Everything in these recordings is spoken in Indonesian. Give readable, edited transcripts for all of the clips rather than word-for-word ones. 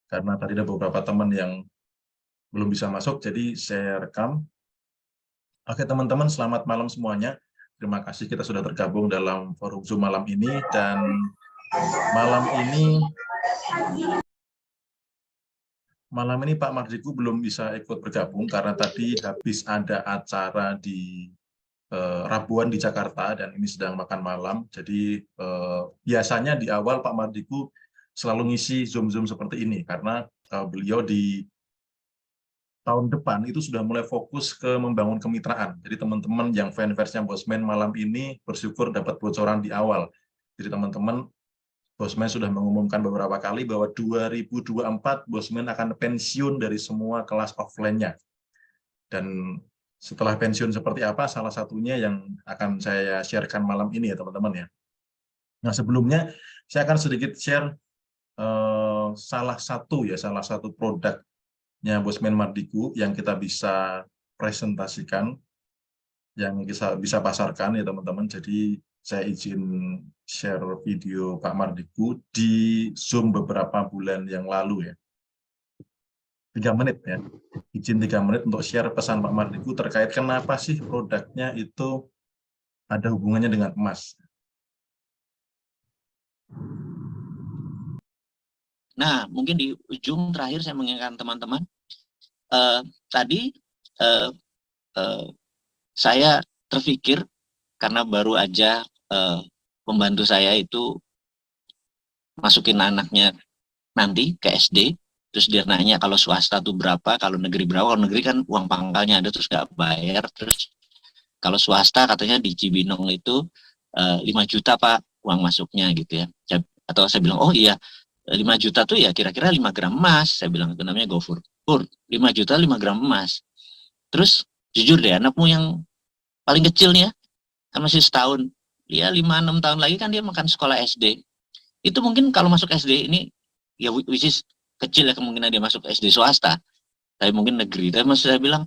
karena tadi ada beberapa teman yang belum bisa masuk, jadi saya rekam. Oke teman-teman, selamat malam semuanya. Terima kasih kita sudah tergabung dalam forum Zoom malam ini, dan malam ini Pak Mardiku belum bisa ikut bergabung karena tadi habis ada acara di Rabuan di Jakarta, dan ini sedang makan malam. Jadi biasanya di awal Pak Mardiku selalu ngisi Zoom-Zoom seperti ini, karena beliau di tahun depan itu sudah mulai fokus ke membangun kemitraan. Jadi teman-teman yang fansnya Bosman malam ini bersyukur dapat bocoran di awal. Jadi teman-teman, Bosman sudah mengumumkan beberapa kali bahwa 2024 Bosman akan pensiun dari semua kelas offline-nya. Dan setelah pensiun seperti apa, salah satunya yang akan saya sharekan malam ini ya teman-teman ya. Nah sebelumnya saya akan sedikit share salah satu produknya Bosman Mardiku yang kita bisa presentasikan, yang bisa pasarkan ya teman-teman. Jadi saya izin share video Pak Mardiku di Zoom beberapa bulan yang lalu ya. 3 menit ya. Izin 3 menit untuk share pesan Pak Mardiku terkait kenapa sih produknya itu ada hubungannya dengan emas. Nah, mungkin di ujung terakhir saya mengingatkan teman-teman, tadi saya terpikir karena baru aja pembantu saya itu masukin anaknya nanti ke SD, terus dia nanya kalau swasta tuh berapa, kalau negeri berapa. Kalau negeri kan uang pangkalnya ada terus nggak bayar, terus kalau swasta katanya di Cibinong itu 5 juta Pak uang masuknya gitu ya. Atau saya bilang, oh iya 5 juta tuh ya kira-kira 5 gram emas. Saya bilang itu namanya GoFur. 5 juta 5 gram emas. Terus jujur deh, anakmu yang paling kecil nih ya, kan masih setahun. Ya 5-6 tahun lagi kan dia makan sekolah SD. Itu mungkin kalau masuk SD ini, ya which is kecil ya kemungkinan dia masuk SD swasta. Tapi mungkin negeri. Tapi maksud saya bilang,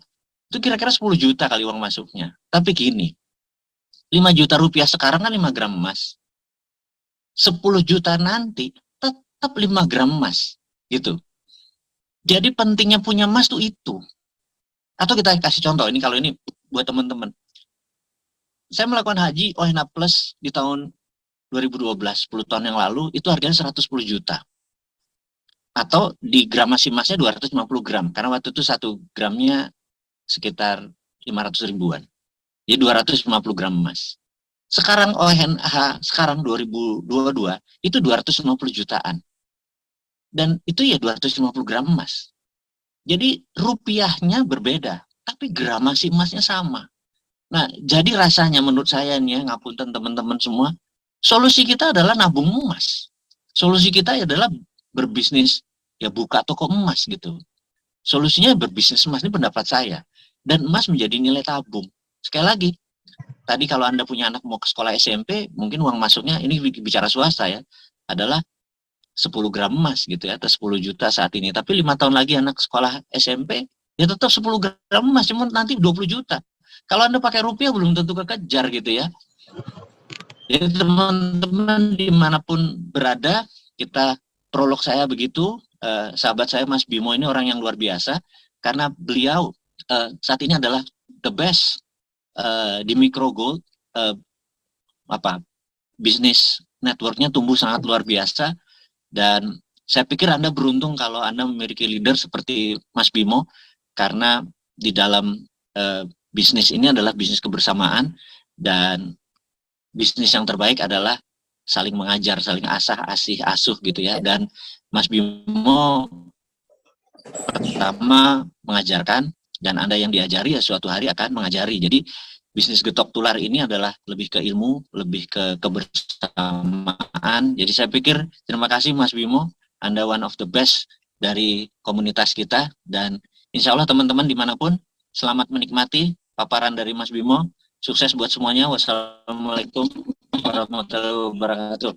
itu kira-kira 10 juta kali uang masuknya. Tapi gini, 5 juta rupiah sekarang kan 5 gram emas. 10 juta nanti tetap 5 gram emas. Gitu. Jadi pentingnya punya emas tuh itu. Atau kita kasih contoh, ini kalau ini buat teman-teman. Saya melakukan haji ONH Plus di tahun 2012, 10 tahun yang lalu, itu harganya 110 juta. Atau di gramasi emasnya 250 gram. Karena waktu itu 1 gramnya sekitar 500 ribuan. Jadi 250 gram emas. Sekarang ONH, sekarang 2022, itu 250 jutaan. Dan itu ya 250 gram emas. Jadi rupiahnya berbeda, tapi gramasi emasnya sama. Nah, jadi rasanya menurut saya nih, ngapunten teman-teman semua, solusi kita adalah nabung emas. Solusi kita adalah berbisnis, ya buka toko emas gitu. Solusinya berbisnis emas, ini pendapat saya. Dan emas menjadi nilai tabung. Sekali lagi, tadi kalau Anda punya anak mau ke sekolah SMP, mungkin uang masuknya, ini bicara swasta ya, adalah 10 gram emas gitu ya, atau 10 juta saat ini. Tapi 5 tahun lagi anak sekolah SMP, ya tetap 10 gram emas, cuma nanti 20 juta. Kalau Anda pakai rupiah belum tentu kekejar gitu ya. Jadi teman-teman dimanapun berada, kita prolog saya begitu, sahabat saya Mas Bimo ini orang yang luar biasa, karena beliau saat ini adalah the best di micro gold, bisnis networknya tumbuh sangat luar biasa. Dan saya pikir Anda beruntung kalau Anda memiliki leader seperti Mas Bimo, karena di dalam bisnis ini adalah bisnis kebersamaan, dan bisnis yang terbaik adalah saling mengajar, saling asuh gitu ya. Dan Mas Bimo pertama mengajarkan, dan Anda yang diajari ya suatu hari akan mengajari. Jadi bisnis getok tular ini adalah lebih ke ilmu, lebih ke kebersamaan. Jadi saya pikir terima kasih Mas Bimo, Anda one of the best dari komunitas kita, dan insya Allah teman-teman dimanapun selamat menikmati paparan dari Mas Bimo. Sukses buat semuanya. Wassalamualaikum warahmatullahi wabarakatuh.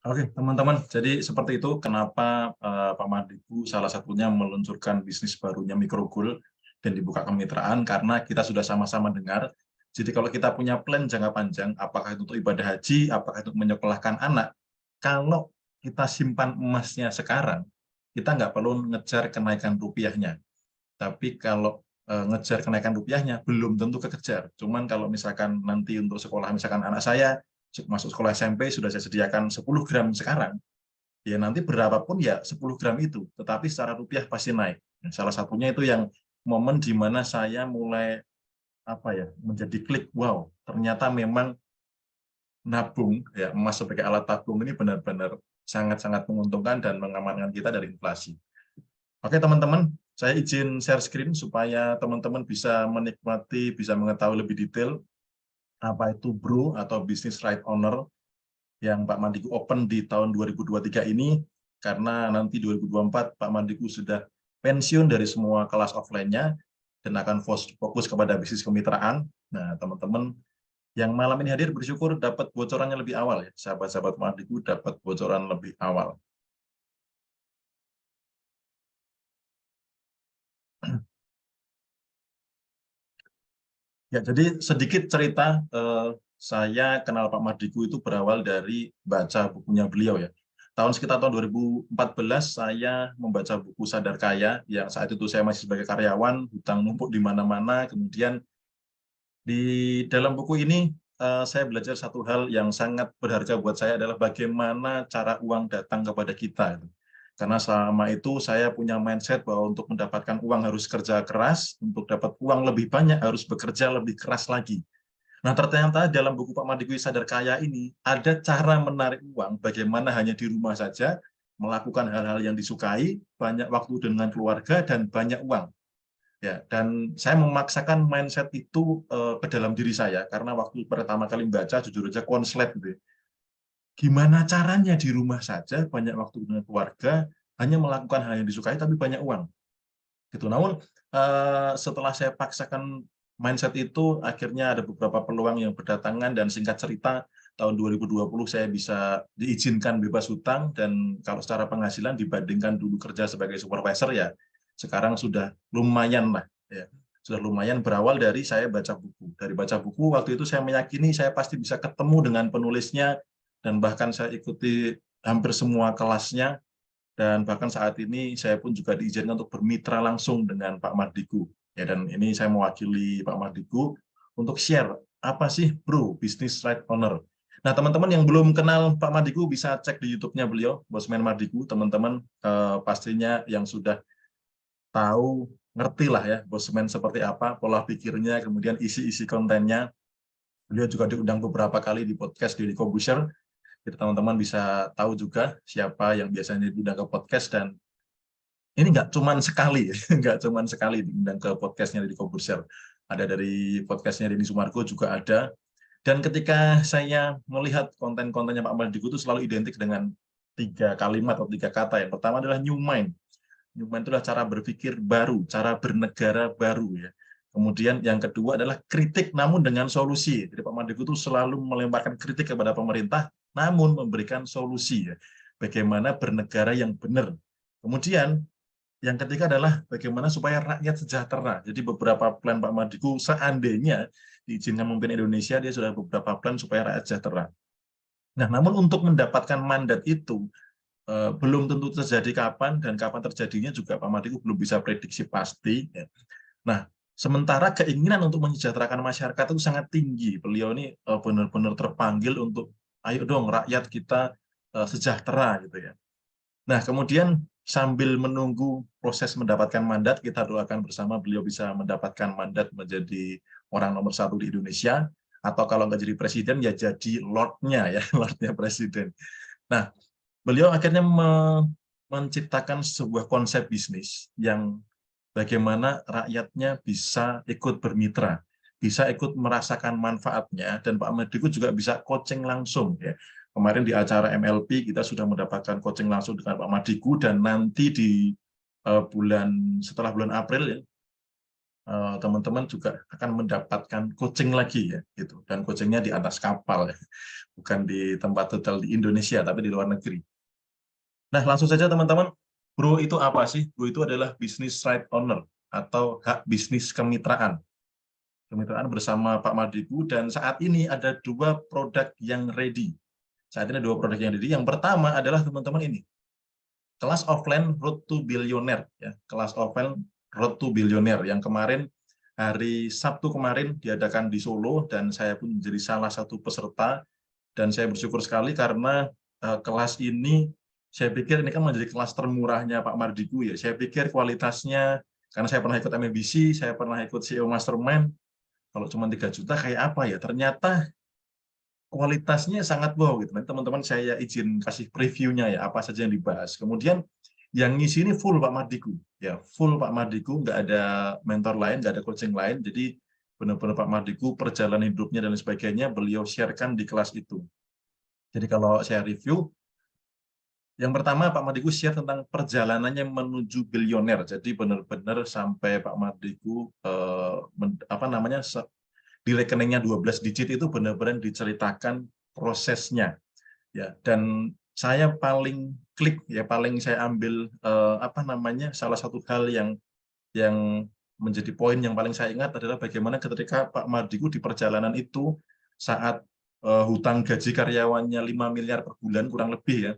Oke, teman-teman. Jadi seperti itu kenapa Pak Mardiku salah satunya meluncurkan bisnis barunya Microgold dan dibuka kemitraan, karena kita sudah sama-sama dengar. Jadi kalau kita punya plan jangka panjang, apakah itu untuk ibadah haji, apakah itu menyekolahkan anak, kalau kita simpan emasnya sekarang, kita nggak perlu ngejar kenaikan rupiahnya. Tapi kalau ngejar kenaikan rupiahnya, belum tentu kekejar. Cuman kalau misalkan nanti untuk sekolah, misalkan anak saya masuk sekolah SMP, sudah saya sediakan 10 gram sekarang, ya nanti berapapun ya 10 gram itu, tetapi secara rupiah pasti naik. Salah satunya itu yang momen di mana saya mulai menjadi klik, wow, ternyata memang nabung ya emas sebagai alat tabung ini benar-benar sangat-sangat menguntungkan dan mengamankan kita dari inflasi. Oke teman-teman, saya izin share screen supaya teman-teman bisa menikmati, bisa mengetahui lebih detail apa itu BRO atau Business Right Owner yang Pak Mandiku open di tahun 2023 ini, karena nanti 2024 Pak Mandiku sudah pensiun dari semua kelas offline-nya dan akan fokus kepada bisnis kemitraan. Nah, teman-teman yang malam ini hadir bersyukur dapat bocorannya lebih awal ya, sahabat-sahabat Pak Mandiku dapat bocoran lebih awal. Ya, jadi sedikit cerita, saya kenal Pak Mardigu itu berawal dari baca bukunya beliau ya. Sekitar tahun 2014 saya membaca buku Sadar Kaya, yang saat itu saya masih sebagai karyawan, hutang numpuk di mana-mana. Kemudian di dalam buku ini saya belajar satu hal yang sangat berharga buat saya adalah bagaimana cara uang datang kepada kita. Karena selama itu saya punya mindset bahwa untuk mendapatkan uang harus kerja keras, untuk dapat uang lebih banyak harus bekerja lebih keras lagi. Nah, ternyata dalam buku Pak Mandiku Sadar Kaya ini ada cara menarik uang bagaimana hanya di rumah saja, melakukan hal-hal yang disukai, banyak waktu dengan keluarga, dan banyak uang. Ya, dan saya memaksakan mindset itu ke dalam diri saya, karena waktu pertama kali membaca, jujur aja konslet gitu ya. Gimana caranya di rumah saja, banyak waktu dengan keluarga, hanya melakukan hal yang disukai, tapi banyak uang. Gitu. Namun setelah saya paksakan mindset itu, akhirnya ada beberapa peluang yang berdatangan, dan singkat cerita tahun 2020 saya bisa diizinkan bebas hutang, dan kalau secara penghasilan dibandingkan dulu kerja sebagai supervisor ya sekarang sudah lumayan lah ya. Sudah lumayan, berawal dari saya baca buku. Dari baca buku waktu itu saya meyakini saya pasti bisa ketemu dengan penulisnya, dan bahkan saya ikuti hampir semua kelasnya. Dan bahkan saat ini saya pun juga diizinkan untuk bermitra langsung dengan Pak Mardigu. Ya, dan ini saya mewakili Pak Mardigu untuk share apa sih BRO, Business Right Owner. Nah, teman-teman yang belum kenal Pak Mardigu bisa cek di YouTube-nya beliau, Bosman Mardigu. Teman-teman pastinya yang sudah tahu, ngerti lah ya Bosman seperti apa, pola pikirnya, kemudian isi-isi kontennya. Beliau juga diundang beberapa kali di podcast Deddy Corbuzier. Jadi teman-teman bisa tahu juga siapa yang biasanya diundang ke podcast, dan ini nggak cuman sekali, nggak cuman sekali diundang ke podcastnya Deddy Corbuzier. Ada dari podcastnya Denny Sumargo juga ada. Dan ketika saya melihat konten-kontennya Pak Mardigu itu selalu identik dengan 3 kalimat atau 3 kata. Yang pertama adalah new mind. New mind itu adalah cara berpikir baru, cara bernegara baru ya. Kemudian yang kedua adalah kritik namun dengan solusi. Jadi Pak Mardigu itu selalu melemparkan kritik kepada pemerintah namun memberikan solusi ya. Bagaimana bernegara yang benar. Kemudian yang ketiga adalah bagaimana supaya rakyat sejahtera. Jadi beberapa plan Pak Mardigu seandainya diizinkan memimpin Indonesia, dia sudah beberapa plan supaya rakyat sejahtera. Nah, namun untuk mendapatkan mandat itu belum tentu terjadi kapan, dan kapan terjadinya juga Pak Mardigu belum bisa prediksi pasti. Nah, sementara keinginan untuk mensejahterakan masyarakat itu sangat tinggi. Beliau ini benar-benar terpanggil untuk ayo dong rakyat kita sejahtera gitu ya. Nah, kemudian sambil menunggu proses mendapatkan mandat, kita doakan bersama beliau bisa mendapatkan mandat menjadi orang nomor 1 di Indonesia, atau kalau nggak jadi presiden, ya jadi Lord-nya ya, Lord-nya presiden. Nah, beliau akhirnya menciptakan sebuah konsep bisnis yang bagaimana rakyatnya bisa ikut bermitra, bisa ikut merasakan manfaatnya, dan Pak Mardigu juga bisa coaching langsung ya. Kemarin di acara MLP kita sudah mendapatkan coaching langsung dengan Pak Mardigu, dan nanti di setelah bulan April ya, teman-teman juga akan mendapatkan coaching lagi ya gitu, dan coachingnya di atas kapal ya, bukan di tempat hotel di Indonesia tapi di luar negeri. Nah, langsung saja teman-teman, BRO itu apa sih? BRO itu adalah Business Right Owner atau hak bisnis kemitraan. Kemitraan bersama Pak Mardigu, dan saat ini ada 2 produk yang ready. Saat ini 2 produk yang Didi. Yang pertama adalah teman-teman ini, kelas offline Road to Billionaire, ya, kelas offline Road to Billionaire yang kemarin hari Sabtu kemarin diadakan di Solo, dan saya pun menjadi salah satu peserta, dan saya bersyukur sekali karena kelas ini saya pikir ini kan menjadi kelas termurahnya Pak Mardigu, ya. Saya pikir kualitasnya, karena saya pernah ikut MBC, saya pernah ikut CEO Mastermind, kalau cuma 3 juta kayak apa ya, ternyata kualitasnya sangat wow gitu. Nanti teman-teman saya izin kasih previewnya ya, apa saja yang dibahas. Kemudian yang ngisi ini full Pak Mardigu, ya, full Pak Mardigu, nggak ada mentor lain, nggak ada coaching lain. Jadi benar-benar Pak Mardigu perjalanan hidupnya dan sebagainya beliau sharekan di kelas itu. Jadi kalau saya review, yang pertama Pak Mardigu share tentang perjalanannya menuju bilioner. Jadi benar-benar sampai Pak Mardigu di rekeningnya 12 digit itu benar-benar diceritakan prosesnya, ya. Dan saya paling klik, ya, paling saya ambil salah satu hal yang menjadi poin yang paling saya ingat adalah bagaimana ketika Pak Mardigu di perjalanan itu saat hutang gaji karyawannya 5 miliar per bulan kurang lebih, ya,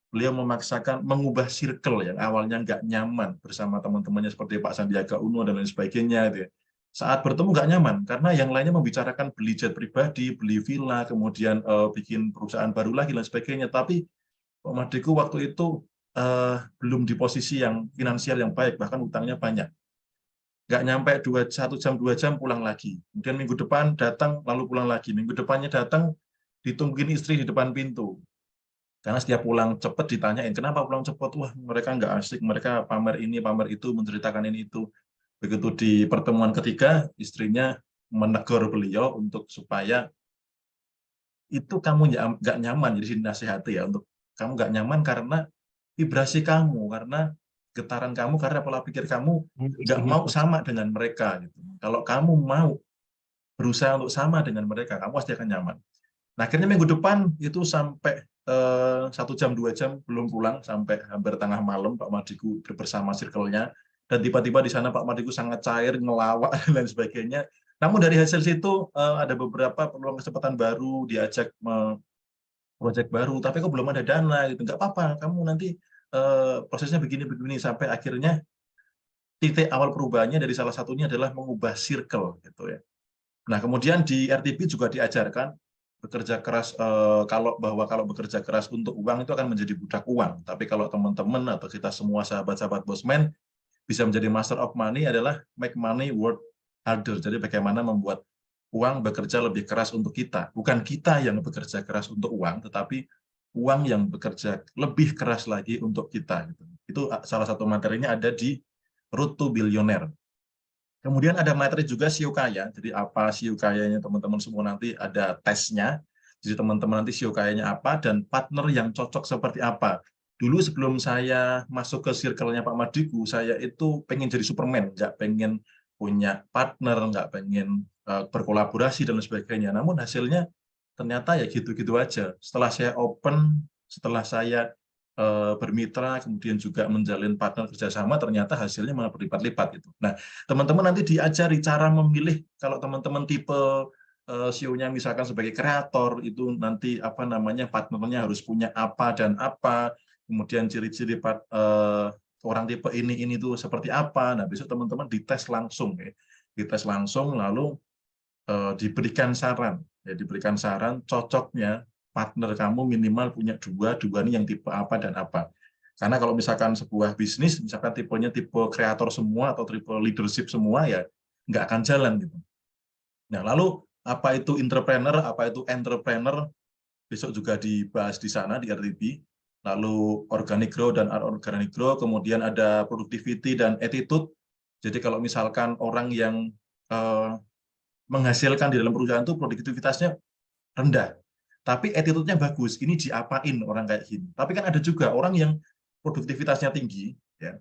beliau memaksakan mengubah circle yang awalnya nggak nyaman bersama teman-temannya seperti Pak Sandiaga Uno dan lain sebagainya, gitu, ya. Saat bertemu nggak nyaman karena yang lainnya membicarakan beli jet pribadi, beli villa, kemudian bikin perusahaan baru lagi dan sebagainya. Tapi Pak Mardigu waktu itu belum di posisi yang finansial yang baik, bahkan utangnya banyak. Nggak nyampe 1 jam 2 jam pulang lagi. Kemudian minggu depan datang lalu pulang lagi. Minggu depannya datang ditungguin istri di depan pintu. Karena setiap pulang cepat ditanyain, kenapa pulang cepat? Wah, mereka nggak asik, mereka pamer ini, pamer itu, menceritakan ini, itu. Begitu di pertemuan ketiga, istrinya menegur beliau untuk supaya itu kamu nggak nyaman, jadi nasihati ya, untuk kamu nggak nyaman karena vibrasi kamu, karena getaran kamu, karena pola pikir kamu nggak mau sama dengan mereka. Gitu. Kalau kamu mau berusaha untuk sama dengan mereka, kamu pasti akan nyaman. Nah, akhirnya minggu depan itu sampai 1 jam 2 jam belum pulang, sampai hampir tengah malam Pak Mardigu bersama circle-nya, dan tiba-tiba di sana Pak Mardigu sangat cair, ngelawak dan lain sebagainya. Namun dari hasil situ ada beberapa peluang kesempatan baru, diajak proyek baru, tapi kok belum ada dana gitu. Nggak apa-apa, kamu nanti prosesnya begini-begini, sampai akhirnya titik awal perubahannya dari salah satunya adalah mengubah circle gitu, ya. Nah, kemudian di RTP juga diajarkan bekerja keras, kalau bekerja keras untuk uang itu akan menjadi budak uang. Tapi kalau teman-teman atau kita semua sahabat-sahabat Bosman bisa menjadi master of money adalah make money work harder. Jadi bagaimana membuat uang bekerja lebih keras untuk kita. Bukan kita yang bekerja keras untuk uang, tetapi uang yang bekerja lebih keras lagi untuk kita. Itu salah satu materinya ada di Road to Billionaire. Kemudian ada materi juga Shio Kaya. Jadi apa Shio Kayanya teman-teman semua, nanti ada tesnya. Jadi teman-teman nanti Shio Kayanya apa dan partner yang cocok seperti apa. Dulu sebelum saya masuk ke circle-nya Pak Mardigu, saya itu pengen jadi Superman, nggak pengen punya partner, nggak pengen berkolaborasi dan sebagainya. Namun hasilnya ternyata ya gitu-gitu aja. Setelah saya open, setelah saya bermitra, kemudian juga menjalin partner kerjasama, ternyata hasilnya malah berlipat-lipat gitu. Nah, teman-teman nanti diajari cara memilih. Kalau teman-teman tipe CEO-nya misalkan sebagai kreator, itu nanti partnernya harus punya apa dan apa, kemudian ciri-ciri orang tipe ini tuh seperti apa. Nah, besok teman-teman dites langsung, ya. Dites langsung, lalu diberikan saran, ya, diberikan saran cocoknya partner kamu minimal punya dua ini yang tipe apa dan apa. Karena kalau misalkan sebuah bisnis, misalkan tipenya tipe kreator semua atau tipe leadership semua, ya nggak akan jalan gitu. Nah, lalu apa itu entrepreneur, apa itu entrepreneur, besok juga dibahas di sana di RTP. Lalu organic growth dan organic growth, kemudian ada productivity dan attitude. Jadi kalau misalkan orang yang menghasilkan di dalam perusahaan itu produktivitasnya rendah, tapi attitude-nya bagus, ini diapain orang kayak gini. Tapi kan ada juga orang yang produktivitasnya tinggi, ya,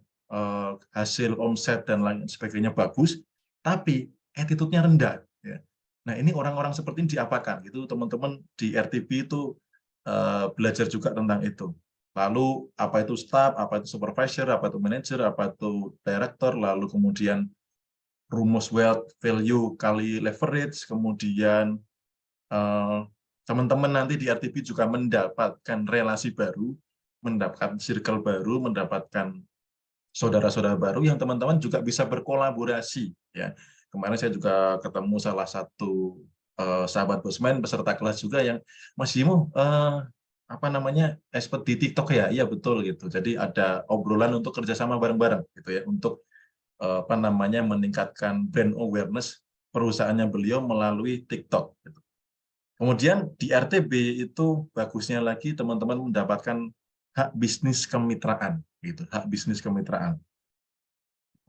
hasil omset dan lain sebagainya bagus, tapi attitude-nya rendah. Ya. Nah, ini orang-orang seperti ini diapakan? Gitu, teman-teman di RTP itu belajar juga tentang itu. Lalu apa itu staff, apa itu supervisor, apa itu manager, apa itu director, lalu kemudian rumus wealth value kali leverage, kemudian teman-teman nanti di RTB juga mendapatkan relasi baru, mendapatkan circle baru, mendapatkan saudara-saudara baru yang teman-teman juga bisa berkolaborasi. Ya, kemarin saya juga ketemu salah satu sahabat Bosman peserta kelas juga yang Mas Yimo apa namanya expert di TikTok ya, iya betul gitu. Jadi ada obrolan untuk kerjasama bareng-bareng gitu ya, untuk apa namanya meningkatkan brand awareness perusahaannya beliau melalui TikTok. Gitu. Kemudian di RTB itu bagusnya lagi teman-teman mendapatkan hak bisnis kemitraan, gitu, hak bisnis kemitraan.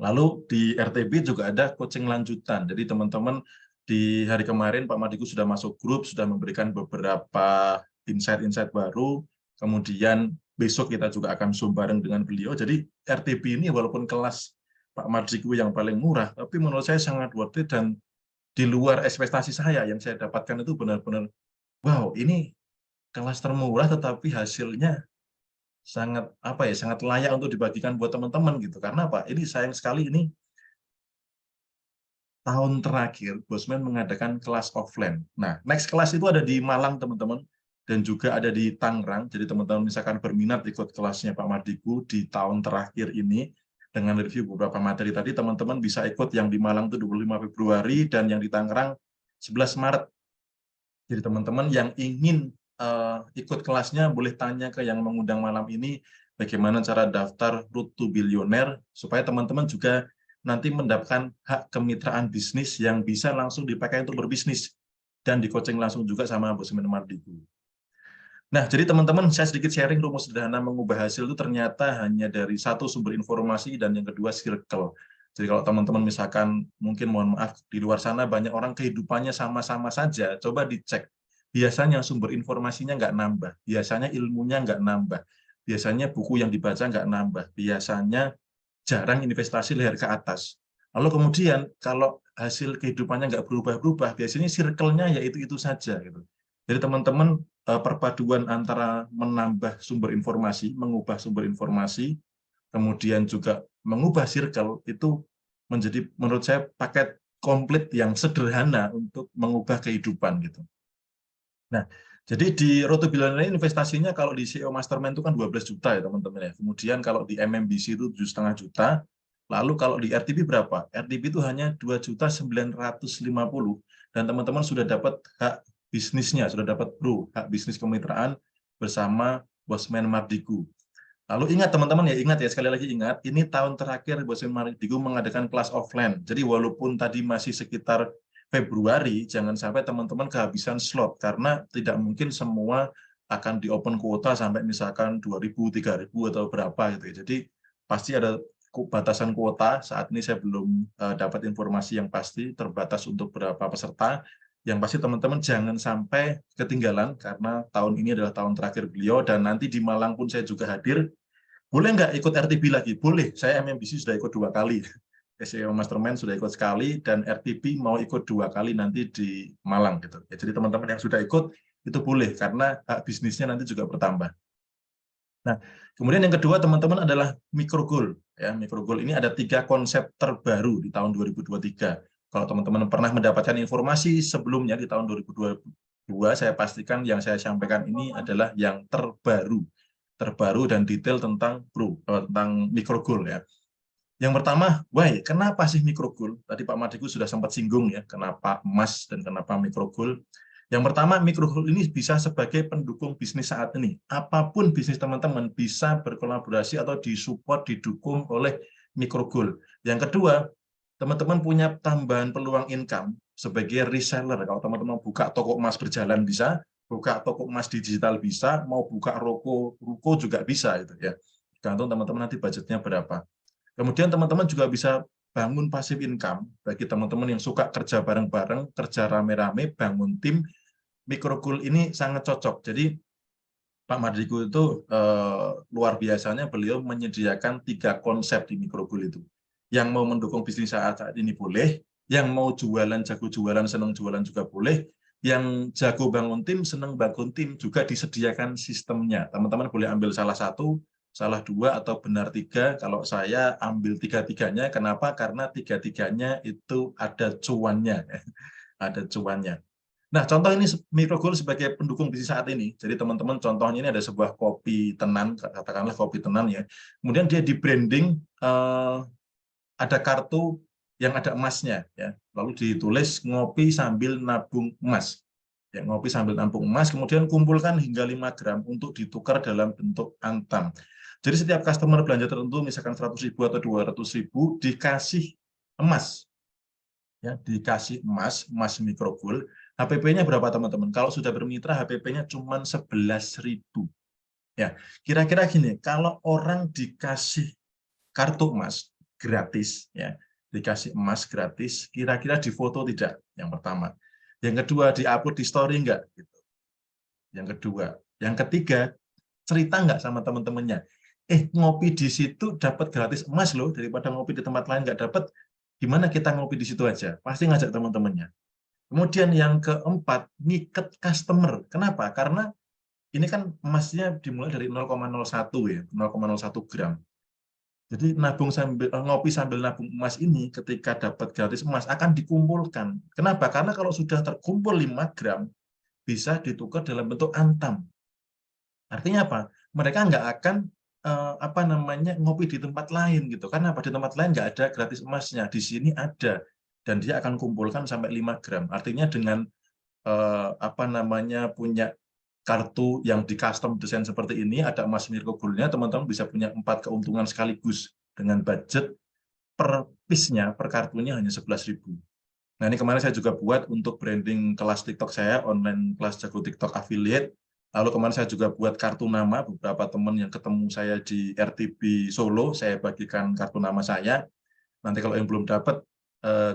Lalu di RTB juga ada coaching lanjutan. Jadi teman-teman di hari kemarin Pak Madiku sudah masuk grup, sudah memberikan beberapa insight-insight baru. Kemudian besok kita juga akan Zoom bareng dengan beliau. Jadi RTB ini walaupun kelas Pak Madiku yang paling murah, tapi menurut saya sangat worth it dan di luar ekspektasi saya yang saya dapatkan itu benar-benar wow, ini kelas termurah tetapi hasilnya sangat apa ya, sangat layak untuk dibagikan buat teman-teman gitu. Karena apa? Ini sayang sekali ini tahun terakhir Bosman mengadakan kelas offline. Nah, next kelas itu ada di Malang teman-teman dan juga ada di Tangerang. Jadi teman-teman misalkan berminat ikut kelasnya Pak Mardiku di tahun terakhir ini dengan review beberapa materi tadi, teman-teman bisa ikut yang di Malang itu 25 Februari dan yang di Tangerang 11 Maret. Jadi teman-teman yang ingin ikut kelasnya boleh tanya ke yang mengundang malam ini bagaimana cara daftar Road to Billionaire supaya teman-teman juga nanti mendapatkan hak kemitraan bisnis yang bisa langsung dipakai untuk berbisnis dan di coaching langsung juga sama Bosman Mardiku. Nah, jadi teman-teman saya sedikit sharing rumus sederhana mengubah hasil itu ternyata hanya dari satu sumber informasi dan yang kedua circle. Jadi kalau teman-teman misalkan mungkin mohon maaf di luar sana banyak orang kehidupannya sama-sama saja, coba dicek. Biasanya sumber informasinya nggak nambah, biasanya ilmunya nggak nambah, biasanya buku yang dibaca nggak nambah, biasanya jarang investasi leher ke atas. Lalu kemudian kalau hasil kehidupannya nggak berubah-berubah, biasanya circle-nya ya itu saja. Gitu. Jadi teman-teman perpaduan antara menambah sumber informasi, mengubah sumber informasi, kemudian juga mengubah circle itu menjadi menurut saya paket komplit yang sederhana untuk mengubah kehidupan gitu. Nah, jadi di Road to Billionaire investasinya kalau di CEO Mastermind itu kan 12 juta ya teman-teman ya. Kemudian kalau di MMBC itu 7,5 juta. Lalu kalau di RTB berapa? RTB itu hanya 2.950 dan teman-teman sudah dapat hak bisnisnya, sudah dapat hak bisnis kemitraan bersama Bosman Mardiku. Lalu ingat teman-teman ya, ingat ya, sekali lagi ingat, ini tahun terakhir Bosman Mardiku mengadakan kelas offline. Jadi walaupun tadi masih sekitar Februari, jangan sampai teman-teman kehabisan slot, karena tidak mungkin semua akan di open kuota sampai misalkan 2.000, 3.000 atau berapa gitu ya. Jadi pasti ada batasan kuota, saat ini saya belum dapat informasi yang pasti, terbatas untuk berapa peserta. Yang pasti teman-teman jangan sampai ketinggalan, karena tahun ini adalah tahun terakhir beliau, dan nanti di Malang pun saya juga hadir. Boleh nggak ikut RTB lagi? Boleh, saya MMBC sudah ikut 2 kali. SEO Mastermind sudah ikut sekali, dan RTB mau ikut 2 kali nanti di Malang. Gitu. Ya, jadi teman-teman yang sudah ikut, itu boleh, karena hak bisnisnya nanti juga bertambah. Nah, kemudian yang kedua teman-teman adalah micro goal. Ya, micro goal ini ada 3 konsep terbaru di tahun 2023. Kalau teman-teman pernah mendapatkan informasi sebelumnya di tahun 2022, saya pastikan yang saya sampaikan ini adalah yang terbaru dan detail tentang micro goal ya. Yang pertama, why? Kenapa sih micro goal? Tadi Pak Madiku sudah sempat singgung ya, kenapa emas dan kenapa micro goal. Yang pertama, micro goal ini bisa sebagai pendukung bisnis saat ini. Apapun bisnis teman-teman bisa berkolaborasi atau disupport, didukung oleh micro goal. Yang kedua, teman-teman punya tambahan peluang income sebagai reseller. Kalau teman-teman buka toko emas berjalan bisa, buka toko emas digital bisa, mau buka ruko juga bisa itu ya. Tergantung teman-teman nanti budgetnya berapa. Kemudian teman-teman juga bisa bangun passive income bagi teman-teman yang suka kerja bareng-bareng, kerja rame-rame, bangun tim. Micro goal ini sangat cocok. Jadi Pak Mardiku itu luar biasanya beliau menyediakan 3 konsep di micro goal itu. Yang mau mendukung bisnis saat ini boleh, yang mau jualan, jago jualan, senang jualan juga boleh, yang jago bangun tim, senang bangun tim juga disediakan sistemnya. Teman-teman boleh ambil salah satu, salah 2, atau benar 3. Kalau saya ambil 3-3-nya, kenapa? Karena 3-3-nya itu ada cuannya. Ada cuannya. Nah, contoh ini Microgold sebagai pendukung bisnis saat ini. Jadi teman-teman contohnya ini ada sebuah kopi tenan, katakanlah kopi tenan ya. Kemudian dia di branding ada kartu yang ada emasnya ya. Lalu ditulis ngopi sambil nabung emas. Ya, ngopi sambil nabung emas, kemudian kumpulkan hingga 5 gram untuk ditukar dalam bentuk antam. Jadi setiap customer belanja tertentu, misalkan 100.000 atau 200.000, dikasih emas. Ya, dikasih emas Microgold. HPP-nya berapa teman-teman? Kalau sudah bermitra, HPP-nya cuma 11.000. Ya, kira-kira gini, kalau orang dikasih kartu emas gratis, ya, dikasih emas gratis, kira-kira difoto tidak? Yang pertama. Yang kedua, diupload di story enggak? Gitu. Yang kedua. Yang ketiga, cerita enggak sama teman-temannya? Ngopi di situ dapat gratis emas loh, daripada ngopi di tempat lain enggak dapat, gimana kita ngopi di situ aja? Pasti ngajak teman-temannya. Kemudian yang keempat, ngiket customer. Kenapa? Karena ini kan emasnya dimulai dari 0,01 ya, 0,01 gram. Jadi ngopi sambil nabung emas ini ketika dapat gratis emas akan dikumpulkan. Kenapa? Karena kalau sudah terkumpul 5 gram bisa ditukar dalam bentuk antam. Artinya apa? Mereka nggak akan ngopi di tempat lain gitu. Karena di tempat lain nggak ada gratis emasnya. Di sini ada dan dia akan kumpulkan sampai 5 gram. Artinya dengan punya kartu yang di custom desain seperti ini, ada emas Microgold-nya, teman-teman bisa punya 4 keuntungan sekaligus dengan budget per piece-nya, per kartunya hanya 11.000. Nah, ini kemarin saya juga buat untuk branding kelas TikTok saya, online kelas jago TikTok affiliate. Lalu kemarin saya juga buat kartu nama, beberapa teman yang ketemu saya di RTB Solo, saya bagikan kartu nama saya. Nanti kalau yang belum dapat,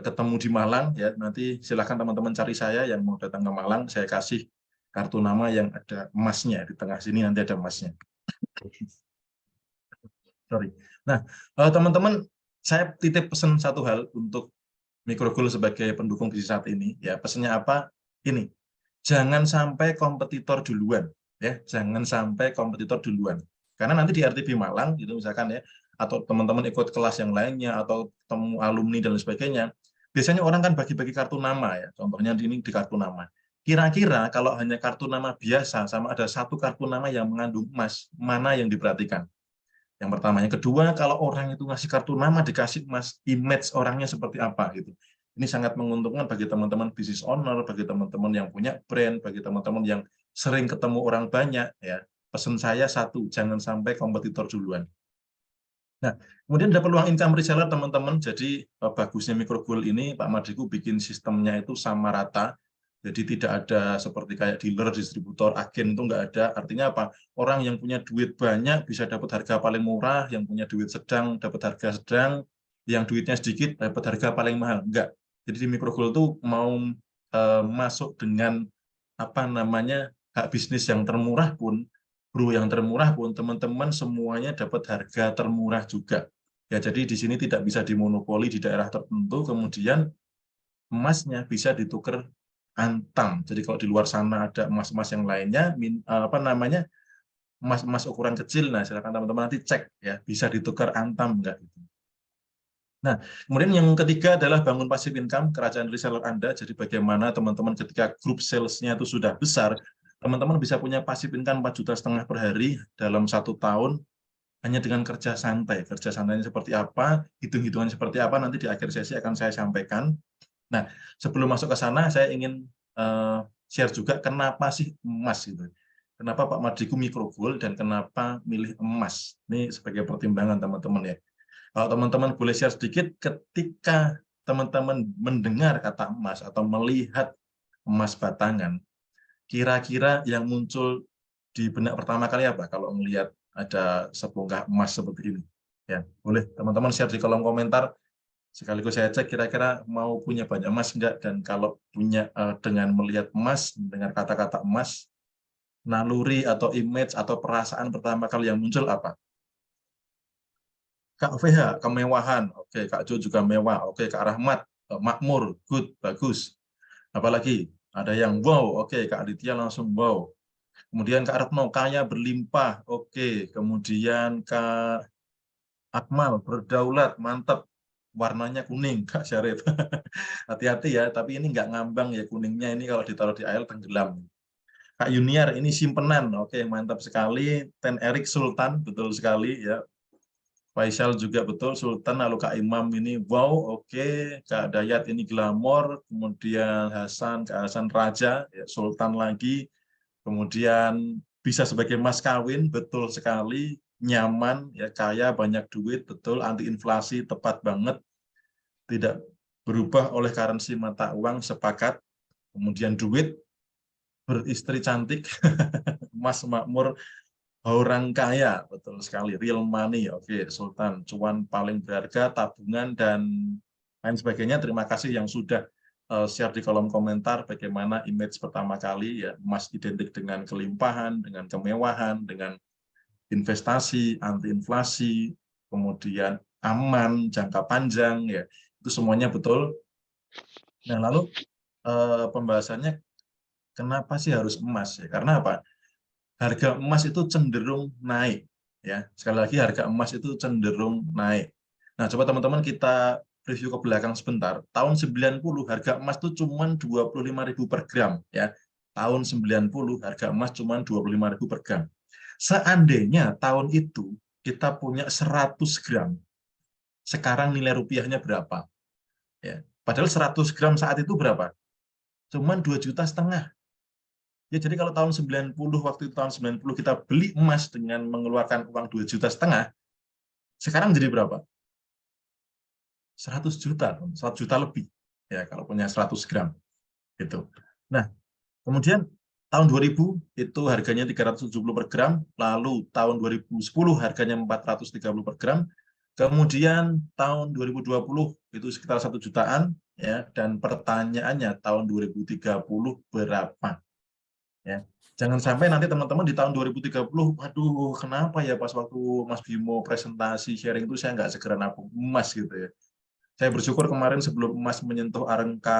ketemu di Malang, ya nanti silahkan teman-teman cari saya yang mau datang ke Malang, saya kasih kartu nama yang ada emasnya, di tengah sini nanti ada emasnya. Sorry. Nah, teman-teman, saya titip pesan satu hal untuk Microgold sebagai pendukung bisnis saat ini. Ya, pesannya apa? Ini, jangan sampai kompetitor duluan. Ya, jangan sampai kompetitor duluan. Karena nanti di RTB Malang, gitu misalkan ya, atau teman-teman ikut kelas yang lainnya, atau temu alumni dan sebagainya, biasanya orang kan bagi-bagi kartu nama ya. Contohnya ini di kartu nama. Kira-kira kalau hanya kartu nama biasa sama ada satu kartu nama yang mengandung emas, mana yang diperhatikan? Yang pertama. Yang kedua, kalau orang itu ngasih kartu nama dikasih emas, image orangnya seperti apa gitu. Ini sangat menguntungkan bagi teman-teman business owner, bagi teman-teman yang punya brand, bagi teman-teman yang sering ketemu orang banyak ya. Pesan saya satu, jangan sampai kompetitor duluan. Nah, kemudian ada peluang income reseller teman-teman. Jadi bagusnya Microgold ini Pak Madriku bikin sistemnya itu sama rata. Jadi tidak ada seperti kayak dealer, distributor, agen itu nggak ada. Artinya apa? Orang yang punya duit banyak bisa dapat harga paling murah, yang punya duit sedang dapat harga sedang, yang duitnya sedikit dapat harga paling mahal. Enggak. Jadi di Microgold itu mau masuk dengan hak bisnis yang termurah pun, yang termurah pun teman-teman semuanya dapat harga termurah juga. Ya, jadi di sini tidak bisa dimonopoli di daerah tertentu, kemudian emasnya bisa ditukar antam. Jadi kalau di luar sana ada emas-emas yang lainnya, emas-emas ukuran kecil, nah silakan teman-teman nanti cek ya, bisa ditukar antam enggak gitu. Nah, kemudian yang ketiga adalah bangun passive income kerajaan reseller Anda. Jadi bagaimana teman-teman ketika grup sales-nya itu sudah besar, teman-teman bisa punya passive income 4,5 juta per hari dalam 1 tahun hanya dengan kerja santai. Kerja santainya seperti apa, hitung-hitungan seperti apa, nanti di akhir sesi akan saya sampaikan. Nah, sebelum masuk ke sana, saya ingin share juga kenapa sih emas gitu. Kenapa Pak Madriku Microgold dan kenapa milih emas. Ini sebagai pertimbangan teman-teman ya. Kalau teman-teman boleh share sedikit, ketika teman-teman mendengar kata emas atau melihat emas batangan, kira-kira yang muncul di benak pertama kali apa kalau melihat ada sebongkah emas seperti ini? Ya, boleh teman-teman share di kolom komentar. Sekaligus saya cek kira-kira mau punya banyak emas enggak, dan kalau punya dengan melihat emas, mendengar kata-kata emas, naluri atau image atau perasaan pertama kali yang muncul apa? Kak VH, kemewahan. Oke, Kak Jo juga mewah. Oke, Kak Rahmat, makmur, good, bagus. Apalagi ada yang wow. Oke, Kak Aditya langsung wow. Kemudian Kak Retno, kaya berlimpah. Oke, kemudian Kak Akmal, berdaulat, mantap. warnanya kuning, Kak Syarif. Hati-hati ya, tapi ini nggak ngambang ya kuningnya, ini kalau ditaruh di air tenggelam. Kak Yuniar, ini simpenan, oke mantap sekali. Ten Erik Sultan, betul sekali ya. Faisal juga betul, Sultan, lalu Kak Imam ini, wow, oke. Kak Dayat ini glamor, kemudian Kak Hasan Raja, ya, Sultan lagi, kemudian bisa sebagai mas kawin, betul sekali, nyaman, ya kaya, banyak duit, betul, anti inflasi, tepat banget, tidak berubah oleh currency mata uang, sepakat, kemudian duit, beristri cantik, emas makmur, orang kaya, betul sekali. Real money, oke. Sultan, cuan paling berharga, tabungan, dan lain sebagainya. Terima kasih yang sudah share di kolom komentar bagaimana image pertama kali, ya, emas identik dengan kelimpahan, dengan kemewahan, dengan investasi, anti inflasi, kemudian aman, jangka panjang, ya. Itu semuanya betul. Nah, lalu pembahasannya kenapa sih harus emas, ya? Karena apa? Harga emas itu cenderung naik, ya. Sekali lagi harga emas itu cenderung naik. Nah, coba teman-teman kita review ke belakang sebentar. Tahun 90 harga emas itu cuma 25.000 per gram, ya. Tahun 90 harga emas cuma 25.000 per gram. Seandainya tahun itu kita punya 100 gram, sekarang nilai rupiahnya berapa? Ya. Padahal 100 gram saat itu berapa? Cuman 2,5 juta. Ya, jadi kalau tahun 90, waktu itu tahun 90 kita beli emas dengan mengeluarkan uang 2,5 juta, sekarang jadi berapa? 100 juta, 100 juta lebih. Ya, kalau punya 100 gram. Gitu. Nah, kemudian tahun 2000 itu harganya 370 per gram, lalu tahun 2010 harganya 430 per gram, kemudian tahun 2020 itu sekitar 1 jutaan, ya, dan pertanyaannya tahun 2030 berapa? Ya. Jangan sampai nanti teman-teman di tahun 2030, waduh, kenapa ya pas waktu Mas Bimo presentasi sharing itu saya nggak segera nabung emas gitu ya. Saya bersyukur kemarin sebelum emas menyentuh angka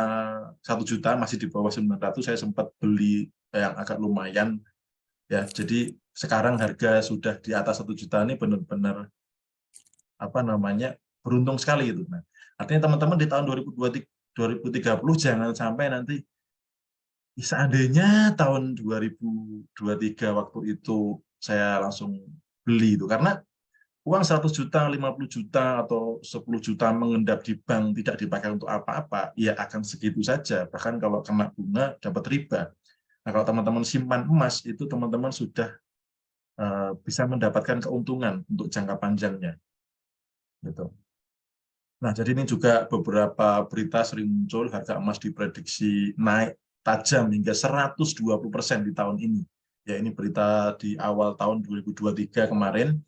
1 juta, masih di bawah 900, saya sempat beli yang agak lumayan. Ya, jadi sekarang harga sudah di atas 1 juta, ini benar-benar apa namanya beruntung sekali itu. Nah, artinya teman-teman di tahun 2030 jangan sampai nanti seandainya tahun 2023 waktu itu saya langsung beli itu, karena uang 100 juta, 50 juta, atau 10 juta mengendap di bank tidak dipakai untuk apa-apa, ya akan segitu saja. Bahkan kalau kena bunga dapat riba. Nah, kalau teman-teman simpan emas, itu teman-teman sudah bisa mendapatkan keuntungan untuk jangka panjangnya. Gitu. Nah, jadi ini juga beberapa berita sering muncul, harga emas diprediksi naik tajam hingga 120% di tahun ini. Ya, ini berita di awal tahun 2023 kemarin.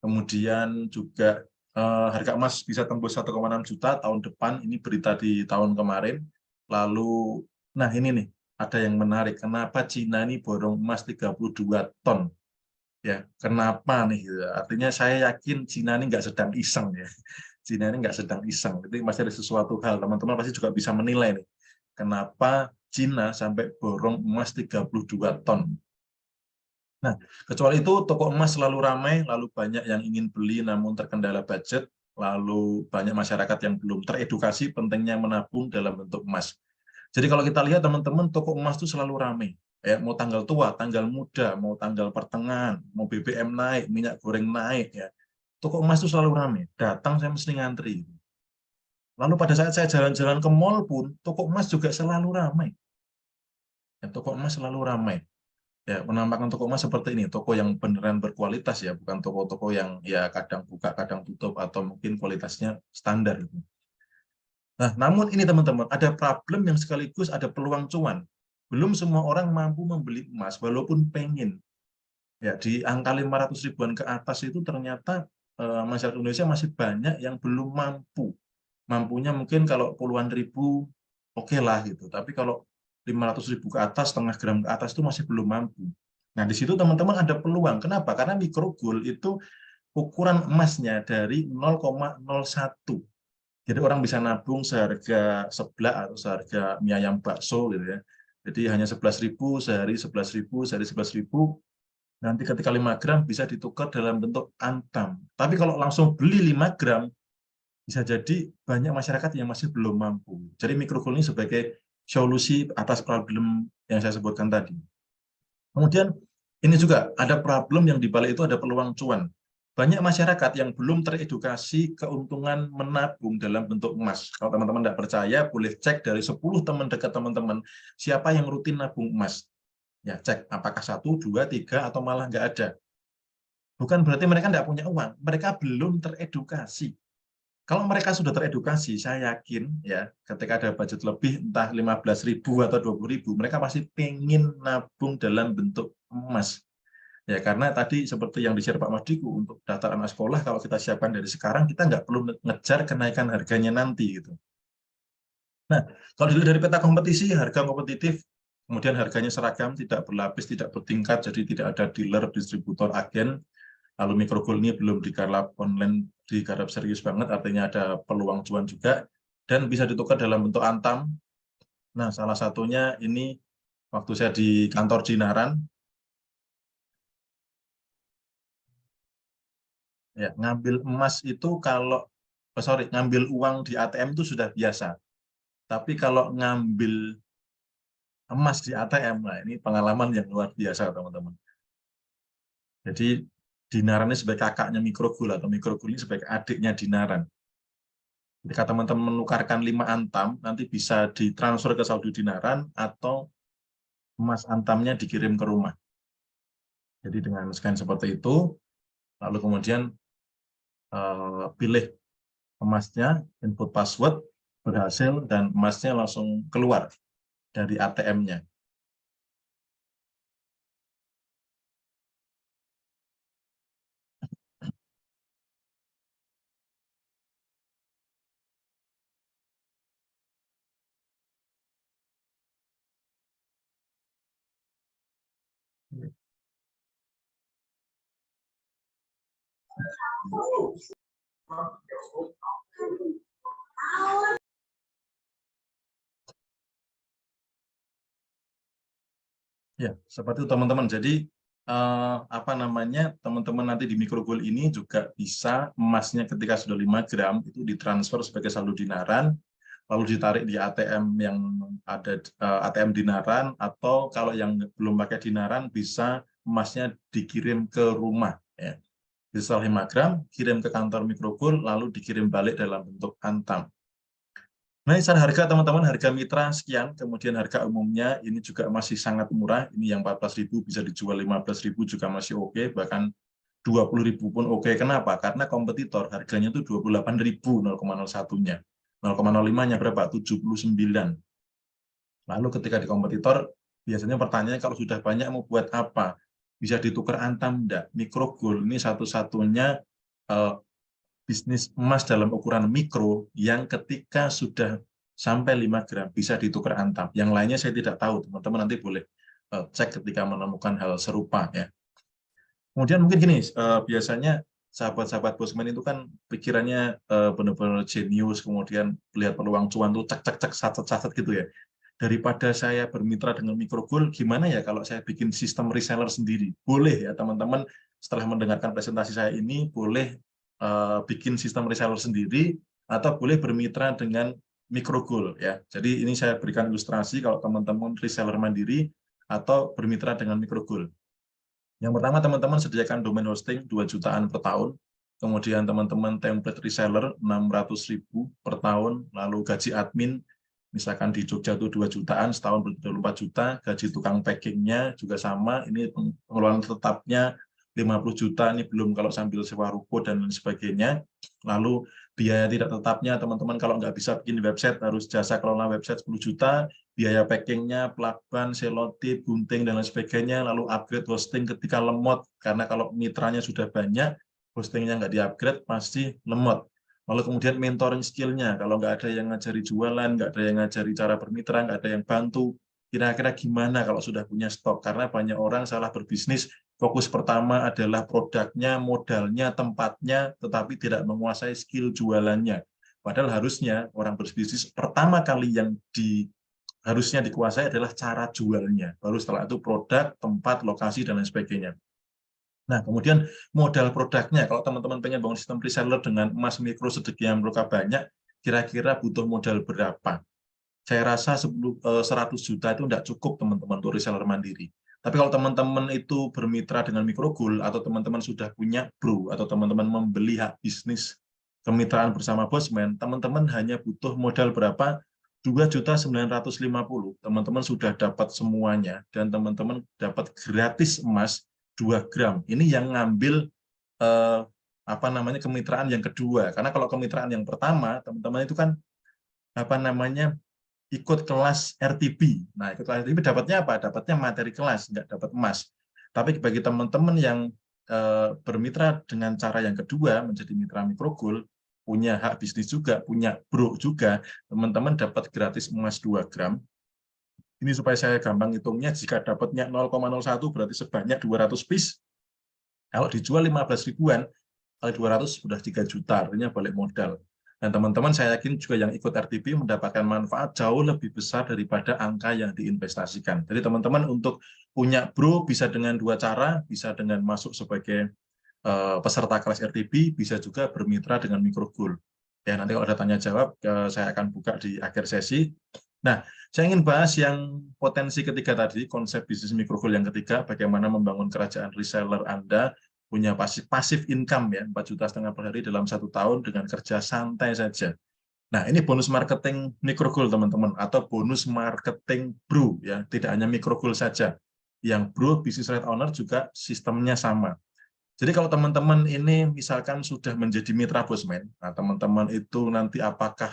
Kemudian juga harga emas bisa tembus 1,6 juta tahun depan, ini berita di tahun kemarin. Lalu, nah ini nih, ada yang menarik, kenapa Cina ini borong emas 32 ton? Ya, kenapa nih? Artinya saya yakin Cina ini nggak sedang iseng ya. Cina ini nggak sedang iseng, itu masih ada sesuatu hal. Teman-teman pasti juga bisa menilai nih, kenapa Cina sampai borong emas 32 ton. Nah, kecuali itu toko emas selalu ramai, lalu banyak yang ingin beli namun terkendala budget, lalu banyak masyarakat yang belum teredukasi pentingnya menabung dalam bentuk emas. Jadi kalau kita lihat teman-teman, toko emas itu selalu ramai. Ya, mau tanggal tua, tanggal muda, mau tanggal pertengahan, mau BBM naik, minyak goreng naik, ya. Toko emas itu selalu ramai. Datang saya mesti ngantri. Lalu pada saat saya jalan-jalan ke mall pun, toko emas juga selalu ramai. Ya, toko emas selalu ramai. Ya, menampakkan toko emas seperti ini, toko yang beneran berkualitas ya, bukan toko-toko yang ya kadang buka, kadang tutup, atau mungkin kualitasnya standar. Nah, namun ini teman-teman, ada problem yang sekaligus ada peluang cuan. Belum semua orang mampu membeli emas, walaupun pengen. Ya, di angka 500 ribuan ke atas itu ternyata masyarakat Indonesia masih banyak yang belum mampu. Mampunya mungkin kalau puluhan ribu, oke lah gitu. Tapi kalau 500 ribu ke atas, setengah gram ke atas itu masih belum mampu. Nah, di situ teman-teman ada peluang. Kenapa? Karena micro gold itu ukuran emasnya dari 0,01. Jadi orang bisa nabung seharga seblak atau seharga mie ayam bakso gitu ya. Jadi hanya 11.000 sehari, 11.000 sehari, 11.000. Nanti ketika 5 gram bisa ditukar dalam bentuk antam. Tapi kalau langsung beli 5 gram, bisa jadi banyak masyarakat yang masih belum mampu. Jadi mikrogul ini sebagai solusi atas problem yang saya sebutkan tadi. Kemudian ini juga ada problem yang dibalik itu ada peluang cuan. Banyak masyarakat yang belum teredukasi keuntungan menabung dalam bentuk emas. Kalau teman-teman tidak percaya, boleh cek dari 10 teman dekat teman-teman, siapa yang rutin nabung emas. Ya, cek apakah 1, 2, 3, atau malah nggak ada. Bukan berarti mereka tidak punya uang, mereka belum teredukasi. Kalau mereka sudah teredukasi, saya yakin ya, ketika ada budget lebih, entah 15.000 atau 20.000, mereka pasti pengen nabung dalam bentuk emas. Ya, karena tadi seperti yang di-share Pak Madiku, untuk daftar anak sekolah, kalau kita siapkan dari sekarang, kita nggak perlu ngejar kenaikan harganya nanti. Gitu. Nah, kalau dilihat dari peta kompetisi, harga kompetitif, kemudian harganya seragam, tidak berlapis, tidak bertingkat, jadi tidak ada dealer, distributor, agen. Lalu mikrogol ini belum digarap online, digarap serius banget, artinya ada peluang cuan juga, dan bisa ditukar dalam bentuk antam. Nah, salah satunya ini waktu saya di kantor Jinaran, ya, ngambil emas itu kalau, ngambil uang di ATM itu sudah biasa. Tapi kalau ngambil emas di ATM, nah ini pengalaman yang luar biasa, teman-teman. Jadi Dinaran ini sebagai kakaknya mikrogul, atau mikrogul ini sebagai adiknya Dinaran. Ketika teman-teman menukarkan 5 antam, nanti bisa ditransfer ke saldo Dinaran atau emas antamnya dikirim ke rumah. Jadi dengan scan seperti itu, lalu kemudian pilih emasnya, input password, berhasil, dan emasnya langsung keluar dari ATM-nya. Ya, seperti itu teman-teman. Jadi apa namanya, teman-teman nanti di mikrogol ini juga bisa emasnya ketika sudah 5 gram itu ditransfer sebagai saldo Dinaran, lalu ditarik di ATM yang ada ATM Dinaran, atau kalau yang belum pakai Dinaran bisa emasnya dikirim ke rumah. Ya. Bisa 5 gram, kirim ke kantor mikrogol, lalu dikirim balik dalam bentuk antam. Nah, secara harga teman-teman, harga mitra sekian, kemudian harga umumnya ini juga masih sangat murah, ini yang 14.000 bisa dijual 15.000 juga masih oke, bahkan 20.000 pun oke. Kenapa? Karena kompetitor harganya itu 28.000 0,01-nya. 0,05-nya berapa? 79. Lalu ketika di kompetitor, biasanya pertanyaannya kalau sudah banyak mau buat apa? Bisa ditukar antam enggak? Mikrogol ini satu-satunya bisnis emas dalam ukuran mikro yang ketika sudah sampai 5 gram bisa ditukar antam. Yang lainnya saya tidak tahu, teman-teman nanti boleh cek ketika menemukan hal serupa. Ya. Kemudian mungkin gini, biasanya sahabat-sahabat bosman itu kan pikirannya benar-benar jenius, kemudian lihat peluang cuan tuh cek-cek-cek, satet-satet gitu ya. Daripada saya bermitra dengan mikrogol, gimana ya kalau saya bikin sistem reseller sendiri? Boleh ya teman-teman, setelah mendengarkan presentasi saya ini, boleh bikin sistem reseller sendiri, atau boleh bermitra dengan mikrogol ya. Jadi ini saya berikan ilustrasi kalau teman-teman reseller mandiri atau bermitra dengan mikrogol. Yang pertama, teman-teman sediakan domain hosting 2 jutaan per tahun, kemudian teman-teman template reseller 600.000 per tahun, lalu gaji admin, misalkan di Jogja itu 2 jutaan, setahun 24 juta, gaji tukang packingnya juga sama, ini pengeluaran tetapnya 50 juta, ini belum kalau sambil sewa ruko dan lain sebagainya. Lalu biaya tidak tetapnya, teman-teman kalau nggak bisa bikin website, harus jasa kelola website 10 juta, biaya packingnya, plakban, selotip, gunting, dan lain sebagainya, lalu upgrade hosting ketika lemot, karena kalau mitranya sudah banyak, hostingnya nggak di-upgrade, pasti lemot. Lalu kemudian mentoring skill-nya, kalau nggak ada yang ngajari jualan, nggak ada yang ngajari cara bermitra, nggak ada yang bantu, kira-kira gimana kalau sudah punya stok? Karena banyak orang salah berbisnis, fokus pertama adalah produknya, modalnya, tempatnya, tetapi tidak menguasai skill jualannya. Padahal harusnya orang berbisnis pertama kali yang harusnya dikuasai adalah cara jualnya. Baru setelah itu produk, tempat, lokasi, dan lain sebagainya. Nah, kemudian modal produknya, kalau teman-teman pengen bangun sistem reseller dengan emas mikro sedemikian rupa banyak, kira-kira butuh modal berapa? Saya rasa 100 juta itu tidak cukup teman-teman untuk reseller mandiri. Tapi kalau teman-teman itu bermitra dengan Microgold, atau teman-teman sudah punya bro, atau teman-teman membeli hak bisnis kemitraan bersama Bosman, teman-teman hanya butuh modal berapa? 2.950.000. Teman-teman sudah dapat semuanya, dan teman-teman dapat gratis emas 2 gram. Ini yang ngambil apa namanya kemitraan yang kedua. Karena kalau kemitraan yang pertama, teman-teman itu kan apa namanya ikut kelas RTB. Nah, ikut kelas RTB dapatnya apa? Dapatnya materi kelas, nggak dapat emas. Tapi bagi teman-teman yang bermitra dengan cara yang kedua, menjadi mitra Microgold, punya hak bisnis juga, punya bro juga, teman-teman dapat gratis emas 2 gram. Ini supaya saya gampang hitungnya, jika dapatnya 0,01 berarti sebanyak 200 piece. Kalau dijual 15 ribuan, kali 200 sudah 3 juta, artinya balik modal. Dan teman-teman saya yakin juga yang ikut RTP mendapatkan manfaat jauh lebih besar daripada angka yang diinvestasikan. Jadi teman-teman untuk punya bro bisa dengan dua cara, bisa dengan masuk sebagai peserta kelas RTP, bisa juga bermitra dengan Microgold. Ya, nanti kalau ada tanya jawab, saya akan buka di akhir sesi. Nah, saya ingin bahas yang potensi ketiga tadi, konsep bisnis Microgold yang ketiga, bagaimana membangun kerajaan reseller Anda punya pasif income ya, 4,5 juta per hari dalam 1 tahun dengan kerja santai saja. Nah, ini bonus marketing Microgold teman-teman, atau bonus marketing bro ya, tidak hanya Microgold saja. Yang bro business right owner juga sistemnya sama. Jadi kalau teman-teman ini misalkan sudah menjadi mitra Bosman, nah teman-teman itu nanti apakah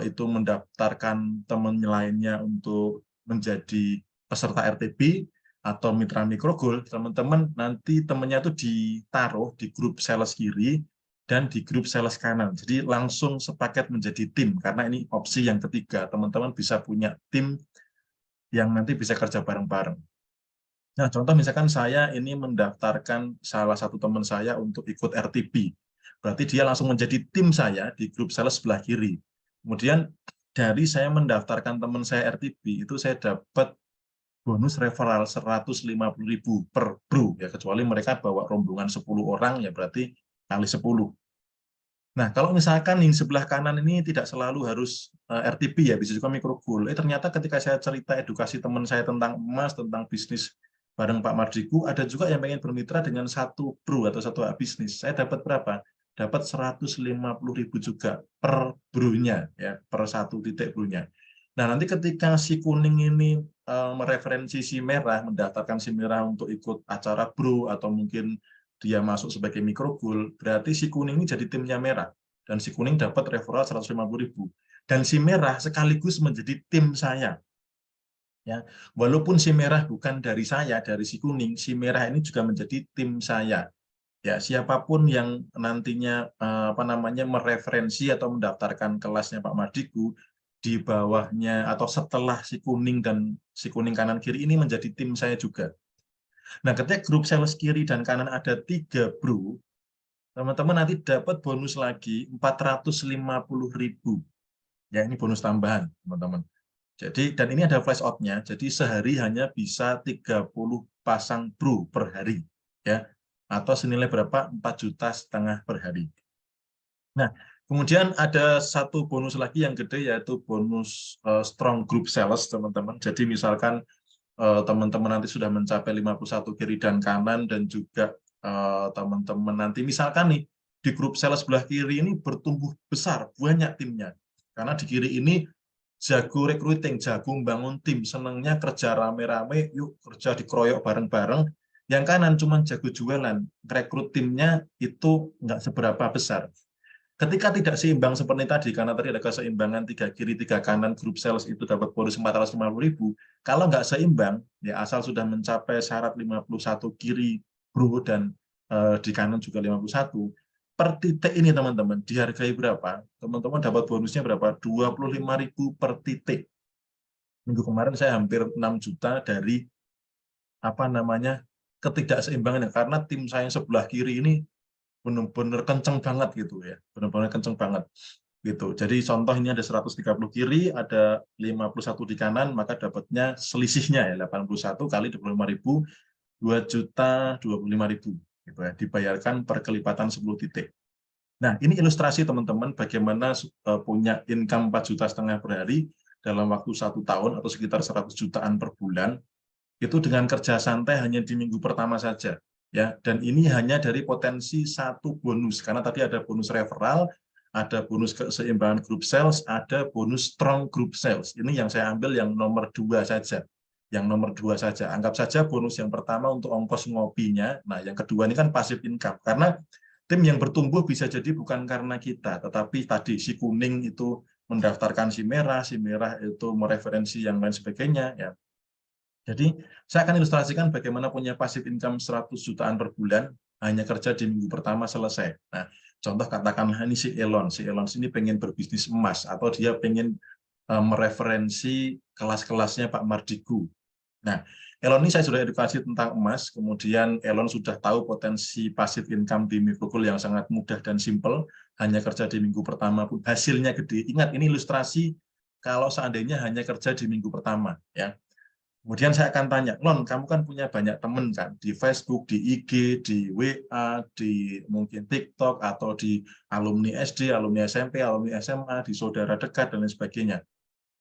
itu mendaftarkan teman lainnya untuk menjadi peserta RTP atau mitra Microgold, teman-teman nanti temannya itu ditaruh di grup sales kiri dan di grup sales kanan. Jadi langsung sepaket menjadi tim, karena ini opsi yang ketiga, teman-teman bisa punya tim yang nanti bisa kerja bareng-bareng. Nah, contoh misalkan saya ini mendaftarkan salah satu teman saya untuk ikut RTP. Berarti dia langsung menjadi tim saya di grup sales sebelah kiri. Kemudian dari saya mendaftarkan teman saya RTP, itu saya dapat bonus referral 150.000 per bro. Ya, kecuali mereka bawa rombongan 10 orang, ya berarti kali 10. Nah, kalau misalkan yang sebelah kanan ini tidak selalu harus RTP ya, bisa juga Microgold. Ternyata ketika saya cerita edukasi teman saya tentang emas, tentang bisnis bareng Pak Mardiku, ada juga yang pengen bermitra dengan satu bro atau satu bisnis. Saya dapat berapa? Dapat 150.000 juga per bro-nya, ya, per satu titik bro-nya. Nah, nanti ketika si kuning ini mereferensi si merah, mendaftarkan si merah untuk ikut acara bro, atau mungkin dia masuk sebagai Microgold, berarti si kuning ini jadi timnya merah. Dan si kuning dapat referral 150.000. Dan si merah sekaligus menjadi tim saya. Ya, walaupun si merah bukan dari saya, dari si kuning, si merah ini juga menjadi tim saya. Ya, siapapun yang nantinya apa namanya mereferensi atau mendaftarkan kelasnya Pak Mardiku, di bawahnya atau setelah si kuning dan si kuning kanan kiri ini menjadi tim saya juga. Nah, ketika grup sales kiri dan kanan ada 3 bro, teman-teman nanti dapat bonus lagi 450.000. Ya, ini bonus tambahan, teman-teman. Jadi, dan ini ada flash out-nya, jadi sehari hanya bisa 30 pasang bro per hari. Ya, atau senilai berapa? 4,5 juta per hari. Nah, kemudian ada satu bonus lagi yang gede, yaitu bonus strong group sales, teman-teman. Jadi misalkan teman-teman nanti sudah mencapai 51 kiri dan kanan, dan juga teman-teman nanti misalkan nih di grup sales sebelah kiri ini bertumbuh besar, banyak timnya. Karena di kiri ini jago recruiting, jago membangun tim, senangnya kerja rame-rame, yuk kerja dikeroyok bareng-bareng. Yang kanan cuma jago jualan, rekrut timnya itu nggak seberapa besar. Ketika tidak seimbang seperti tadi, karena tadi ada keseimbangan 3 kiri, 3 kanan, grup sales itu dapat bonus 450.000. Kalau nggak seimbang, ya asal sudah mencapai syarat 51 kiri bro dan di kanan juga 51, per titik ini teman-teman, dihargai berapa? Teman-teman dapat bonusnya berapa? 25.000 per titik. Minggu kemarin saya hampir 6 juta dari apa namanya ketidakseimbangan, karena tim saya yang sebelah kiri ini benar-benar kenceng banget gitu ya, benar-benar kenceng banget gitu. Jadi contoh ini ada 130 kiri, ada 51 di kanan, maka dapatnya selisihnya ya 81 kali 25.000, 2.025.000 gitu ya, dibayarkan per kelipatan 10 titik. Nah, ini ilustrasi teman-teman bagaimana punya income 4,5 juta per hari dalam waktu 1 tahun atau sekitar 100 jutaan per bulan, itu dengan kerja santai hanya di minggu pertama saja. Ya, dan ini hanya dari potensi 1 bonus, karena tadi ada bonus referral, ada bonus keseimbangan group sales, ada bonus strong group sales. Ini yang saya ambil yang nomor 2 saja. Yang nomor 2 saja. Anggap saja bonus yang pertama untuk ongkos ngopinya. Nah, yang kedua ini kan passive income. Karena tim yang bertumbuh bisa jadi bukan karena kita, tetapi tadi si kuning itu mendaftarkan si merah itu mereferensi yang lain sebagainya. Ya. Jadi saya akan ilustrasikan bagaimana punya passive income 100 jutaan per bulan, hanya kerja di minggu pertama selesai. Nah, contoh katakanlah ini si Elon ini pengen berbisnis emas, atau dia pengen mereferensi kelas-kelasnya Pak Mardigu. Nah, Elon ini saya sudah edukasi tentang emas, kemudian Elon sudah tahu potensi passive income di Microgold yang sangat mudah dan simple, hanya kerja di minggu pertama pun hasilnya gede. Ingat, ini ilustrasi kalau seandainya hanya kerja di minggu pertama. Ya. Kemudian saya akan tanya, Lon, kamu kan punya banyak teman kan, di Facebook, di IG, di WA, di mungkin TikTok, atau di alumni SD, alumni SMP, alumni SMA, di saudara dekat, dan lain sebagainya.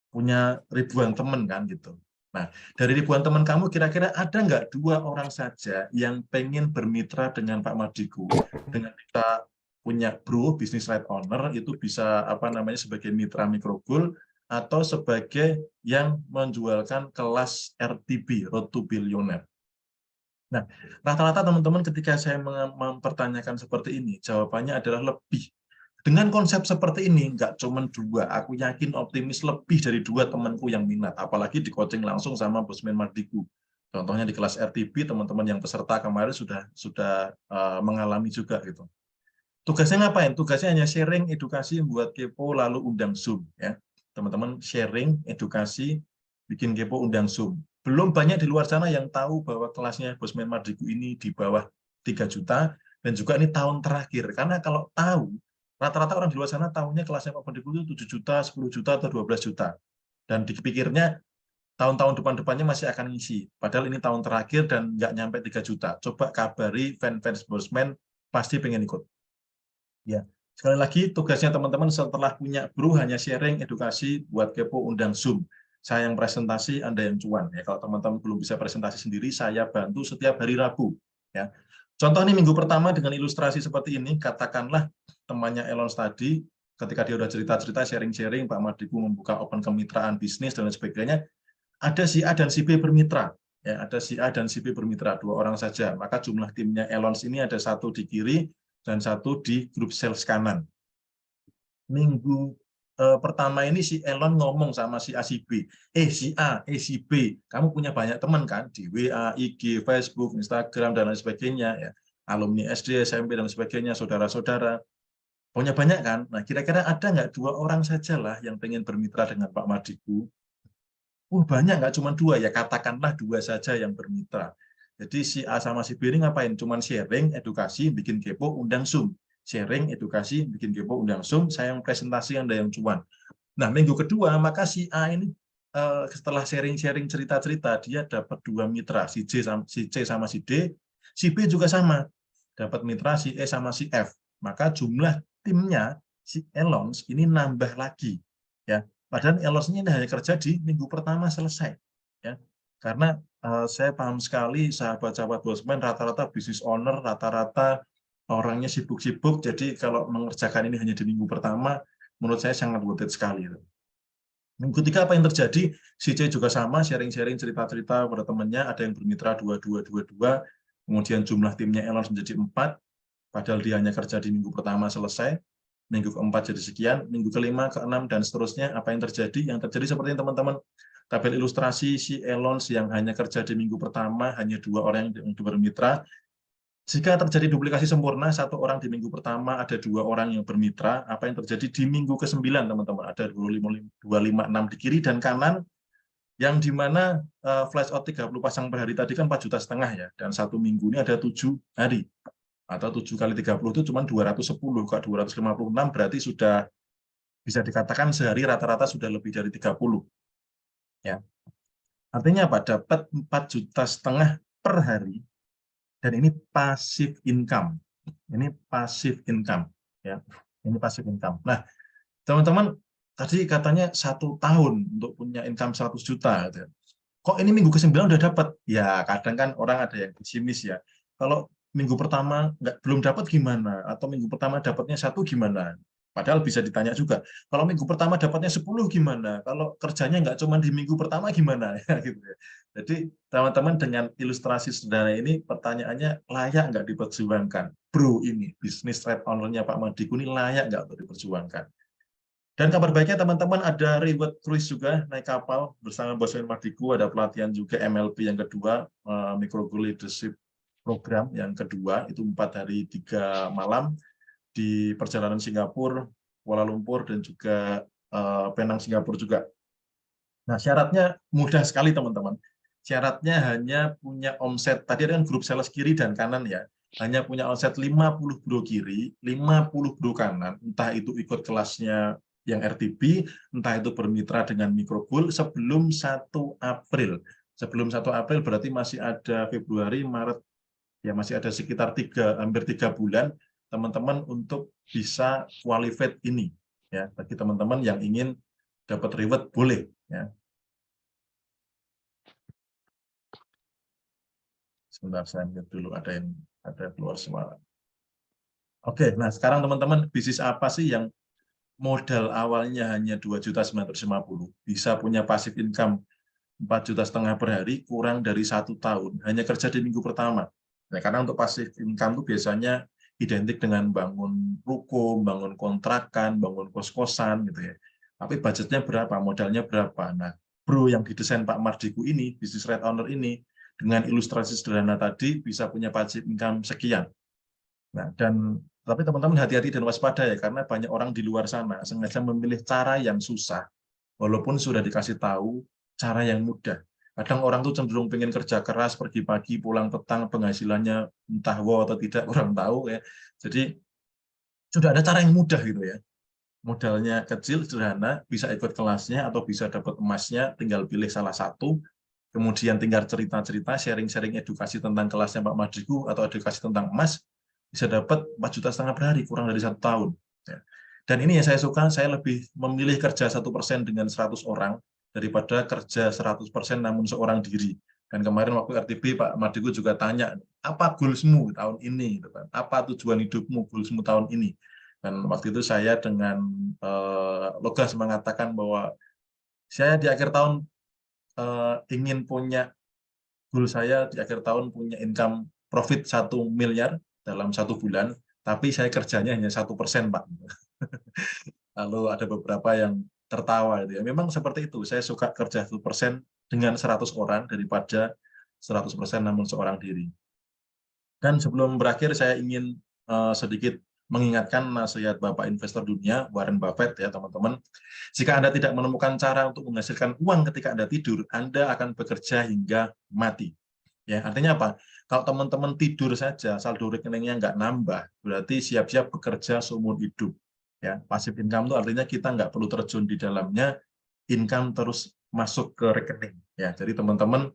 Punya ribuan teman kan gitu. Nah, dari ribuan teman kamu, kira-kira ada nggak 2 orang saja yang pengen bermitra dengan Pak Mardigu, dengan kita punya bro, business right owner, itu bisa sebagai mitra Microgold, atau sebagai yang menjualkan kelas RTB, Road to Billionaire. Nah, rata-rata teman-teman ketika saya mempertanyakan seperti ini, jawabannya adalah lebih. Dengan konsep seperti ini, nggak cuma 2, aku yakin optimis lebih dari 2 temanku yang minat, apalagi di coaching langsung sama Bosman Mardigu. Contohnya di kelas RTB, teman-teman yang peserta kemarin sudah mengalami juga gitu. Tugasnya ngapain? Tugasnya hanya sharing, edukasi, buat kepo, lalu undang Zoom. Ya, teman-teman sharing, edukasi, bikin kepo, undang Zoom. Belum banyak di luar sana yang tahu bahwa kelasnya Bosman Mardigu ini di bawah 3 juta, dan juga ini tahun terakhir. Karena kalau tahu, rata-rata orang di luar sana tahunya kelasnya Pak Mardigu itu 7 juta, 10 juta, atau 12 juta. Dan dipikirnya tahun-tahun depan-depannya masih akan ngisi. Padahal ini tahun terakhir dan nggak nyampe 3 juta. Coba kabari fans Bosman, pasti pengen ikut. Ya, sekali lagi tugasnya teman-teman setelah punya bro hanya sharing, edukasi, buat kepo, undang Zoom. Saya yang presentasi, Anda yang cuan. Ya, kalau teman-teman belum bisa presentasi sendiri, saya bantu setiap hari Rabu. Ya. Contoh ini minggu pertama dengan ilustrasi seperti ini, katakanlah temannya Elon tadi, ketika dia udah cerita-cerita, sharing-sharing, Pak Mardigu membuka open kemitraan bisnis dan lain sebagainya, ada si A dan si B bermitra. Ya, ada si A dan si B bermitra, 2 orang saja. Maka jumlah timnya Elon ini ada 1 di kiri, dan 1 di grup sales kanan. Minggu pertama ini si Elon ngomong sama si A, si B. Si A, si B, kamu punya banyak teman kan? Di WA, IG, Facebook, Instagram, dan lain sebagainya. Ya. Alumni SD, SMP, dan sebagainya, saudara-saudara. Punya banyak kan? Nah, kira-kira ada nggak 2 orang sajalah yang pengen bermitra dengan Pak Mardigu? Banyak, nggak cuma 2, ya katakanlah 2 saja yang bermitra. Jadi si A sama si B ini ngapain? Cuman sharing, edukasi, bikin kepo, undang Zoom. Sharing, edukasi, bikin kepo, undang Zoom, saya yang presentasi, Anda yang cuan. Nah, minggu kedua, maka si A ini setelah sharing-sharing cerita-cerita, dia dapat 2 mitra, si C sama si D, si B juga sama, dapat mitra si E sama si F. Maka jumlah timnya si Elon ini nambah lagi. Ya, padahal Elon ini hanya kerja di minggu pertama selesai. Ya, karena saya paham sekali sahabat-sahabat Bosman rata-rata business owner, rata-rata orangnya sibuk-sibuk, jadi kalau mengerjakan ini hanya di minggu pertama, menurut saya sangat worth it sekali. Minggu ketiga apa yang terjadi? Si C juga sama, sharing-sharing cerita-cerita pada temannya, ada yang bermitra 2, kemudian jumlah timnya Elon menjadi 4, padahal dia hanya kerja di minggu pertama selesai, minggu keempat jadi sekian, minggu kelima, keenam, dan seterusnya. Apa yang terjadi? Yang terjadi seperti teman-teman tabel ilustrasi si Elon yang hanya kerja di minggu pertama, hanya 2 orang yang bermitra. Jika terjadi duplikasi sempurna, 1 orang di minggu pertama, ada 2 orang yang bermitra, apa yang terjadi di minggu ke-9, teman-teman? Ada 256 di kiri dan kanan, yang dimana flash out 30 pasang per hari tadi kan 4,5 juta ya, dan 1 minggu ini ada 7 hari. Atau 7 kali 30 itu cuma 210, ke 256 berarti sudah bisa dikatakan sehari rata-rata sudah lebih dari 30. Ya. Artinya apa? Dapat 4,5 juta per hari, dan ini passive income. Ini passive income, ya. Ini passive income. Nah, teman-teman, tadi katanya 1 tahun untuk punya income 100 juta. Gitu. Kok ini minggu ke-9 udah dapat? Ya, kadang kan orang ada yang pesimis ya. Kalau minggu pertama belum dapat gimana? Atau minggu pertama dapatnya 1 gimana? Padahal bisa ditanya juga, kalau minggu pertama dapatnya 10 gimana? Kalau kerjanya nggak cuma di minggu pertama gimana? Ya, gitu ya. Jadi teman-teman dengan ilustrasi sederhana ini, pertanyaannya layak nggak diperjuangkan? Bro, ini bisnis trade owner-nya Pak Madiku ini layak nggak untuk diperjuangkan? Dan kabar baiknya teman-teman ada reward cruise juga, naik kapal bersama Bos Madiku, ada pelatihan juga MLP yang kedua, Micro Goal Leadership Program yang kedua, itu 4 hari 3 malam, di perjalanan Singapura, Kuala Lumpur, dan juga Penang Singapura juga. Nah, syaratnya mudah sekali teman-teman. Syaratnya hanya punya omset, tadi ada kan grup sales kiri dan kanan ya, hanya punya omset 50 bro kiri, 50 bro kanan, entah itu ikut kelasnya yang RTB, entah itu bermitra dengan Microgoal sebelum 1 April. Sebelum 1 April berarti masih ada Februari, Maret, ya masih ada sekitar hampir 3 bulan teman-teman untuk bisa qualified ini ya. Bagi teman-teman yang ingin dapat reward boleh ya. Sebentar saya lihat dulu ada keluar suara. Oke, nah sekarang teman-teman bisnis apa sih yang modal awalnya hanya 2.950.000 bisa punya passive income 4,5 juta per hari kurang dari 1 tahun hanya kerja di minggu pertama. Nah, karena untuk passive income itu biasanya identik dengan bangun ruko, bangun kontrakan, bangun kos-kosan gitu ya. Tapi budgetnya berapa, modalnya berapa. Nah, bro yang didesain Pak Mardiku ini, bisnis red owner ini, dengan ilustrasi sederhana tadi bisa punya passive income sekian. Nah, tapi teman-teman hati-hati dan waspada ya, karena banyak orang di luar sana sengaja memilih cara yang susah, walaupun sudah dikasih tahu cara yang mudah. Kadang orang tuh cenderung pengen kerja keras, pergi pagi, pulang petang, penghasilannya entah wow atau tidak, orang tahu ya. Jadi sudah ada cara yang mudah gitu ya. Modalnya kecil, sederhana, bisa ikut kelasnya atau bisa dapat emasnya, tinggal pilih salah satu, kemudian tinggal cerita-cerita, sharing-sharing edukasi tentang kelasnya Pak Madriku atau edukasi tentang emas, bisa dapat 4,5 juta per hari, kurang dari 1 tahun. Ya. Dan ini yang saya suka, saya lebih memilih kerja 1% dengan 100 orang daripada kerja 100% namun seorang diri. Dan kemarin waktu RTB Pak Madriku juga tanya, apa goalsmu tahun ini? Apa tujuan hidupmu, goalsmu tahun ini? Dan waktu itu saya dengan logas mengatakan bahwa saya di akhir tahun ingin punya goal saya di akhir tahun punya income profit 1 miliar dalam 1 bulan, tapi saya kerjanya hanya 1%, Pak. Lalu ada beberapa yang tertawa. Gitu ya. Memang seperti itu, saya suka kerja 1% dengan 100 orang daripada 100% namun seorang diri. Dan sebelum berakhir, saya ingin sedikit mengingatkan nasihat Bapak investor dunia, Warren Buffett ya teman-teman. Jika Anda tidak menemukan cara untuk menghasilkan uang ketika Anda tidur, Anda akan bekerja hingga mati. Ya, artinya apa? Kalau teman-teman tidur saja, saldo rekeningnya nggak nambah, berarti siap-siap bekerja seumur hidup. Ya, passive income itu artinya kita nggak perlu terjun di dalamnya, income terus masuk ke rekening. Ya, jadi teman-teman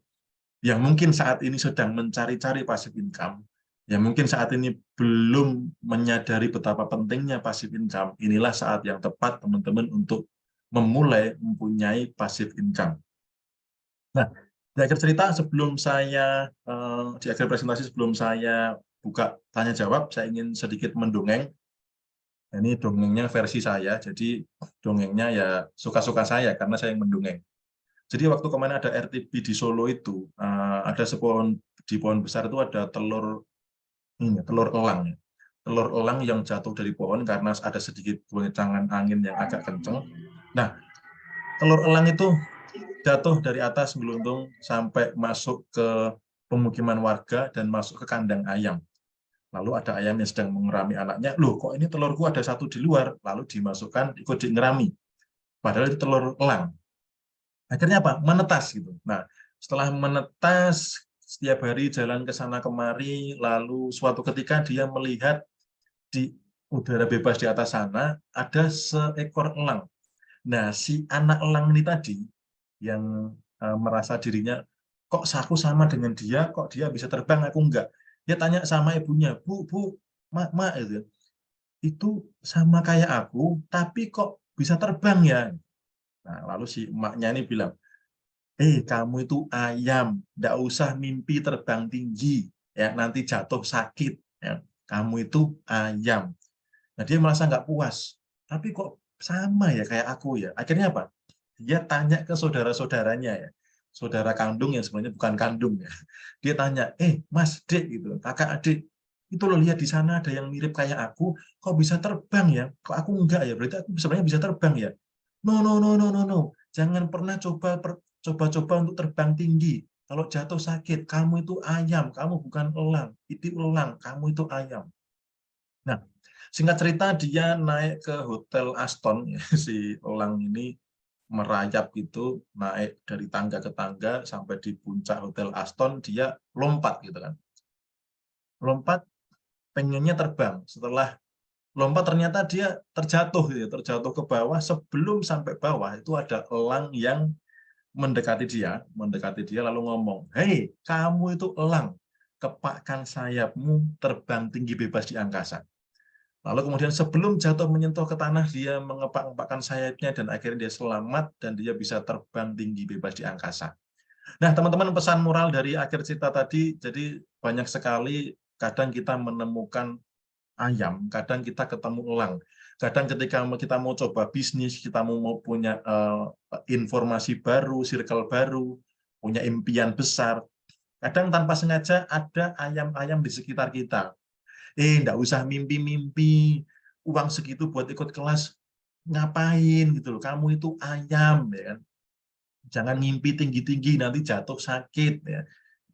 yang mungkin saat ini sedang mencari-cari passive income, yang mungkin saat ini belum menyadari betapa pentingnya passive income, inilah saat yang tepat teman-teman untuk memulai mempunyai passive income. Nah, di akhir cerita sebelum saya di akhir presentasi sebelum saya buka tanya jawab, saya ingin sedikit mendongeng. Ini dongengnya versi saya, jadi dongengnya ya suka-suka saya karena saya yang mendongeng. Jadi waktu kemarin ada RTB di Solo itu ada di pohon besar itu ada telur elang. Telur elang yang jatuh dari pohon karena ada sedikit goncangan angin yang agak kencang. Nah, telur elang itu jatuh dari atas meluntung sampai masuk ke pemukiman warga dan masuk ke kandang ayam. Lalu ada ayam yang sedang mengerami anaknya, loh kok ini telurku ada satu di luar, lalu dimasukkan ikut diengerami. Padahal itu telur elang. Akhirnya apa? Menetas gitu. Nah, setelah menetas setiap hari jalan ke sana kemari, lalu suatu ketika dia melihat di udara bebas di atas sana ada seekor elang. Nah, si anak elang ini tadi yang merasa dirinya kok aku sama dengan dia, kok dia bisa terbang, aku enggak. Dia tanya sama ibunya, Bu, mak, itu sama kayak aku, tapi kok bisa terbang ya? Nah, lalu si emaknya ini bilang, kamu itu ayam, nggak usah mimpi terbang tinggi, ya nanti jatuh sakit. Ya. Kamu itu ayam. Nah, dia merasa nggak puas. Tapi kok sama ya kayak aku ya? Akhirnya apa? Dia tanya ke saudara-saudaranya ya. Saudara kandung yang sebenarnya bukan kandung ya. Dia tanya, Mas, Dek, gitu, kakak adik, itu lo lihat di sana ada yang mirip kayak aku, kok bisa terbang ya? Kok aku enggak ya? Berarti aku sebenarnya bisa terbang ya? No, no, no, no, no, no. Jangan pernah coba-coba untuk terbang tinggi. Kalau jatuh sakit, kamu itu ayam, kamu bukan elang. Itu elang, kamu itu ayam. Nah, singkat cerita dia naik ke Hotel Aston, ya, si elang ini merayap gitu, naik dari tangga ke tangga sampai di puncak Hotel Aston, dia lompat gitu kan. Lompat, pengennya terbang. Setelah lompat ternyata dia terjatuh gitu, terjatuh ke bawah. Sebelum sampai bawah itu ada elang yang mendekati dia lalu ngomong, "Hei, kamu itu elang, kepakkan sayapmu, terbang tinggi bebas di angkasa." Lalu kemudian sebelum jatuh menyentuh ke tanah, dia mengepak-ngepakkan sayapnya dan akhirnya dia selamat dan dia bisa terbang tinggi bebas di angkasa. Nah, teman-teman, pesan moral dari akhir cerita tadi, jadi banyak sekali kadang kita menemukan ayam, kadang kita ketemu elang. Kadang ketika kita mau coba bisnis, kita mau punya informasi baru, circle baru, punya impian besar, kadang tanpa sengaja ada ayam-ayam di sekitar kita. Enggak usah mimpi-mimpi, uang segitu buat ikut kelas, ngapain gitu loh, kamu itu ayam, ya kan? Jangan ngimpi tinggi-tinggi, nanti jatuh sakit, ya.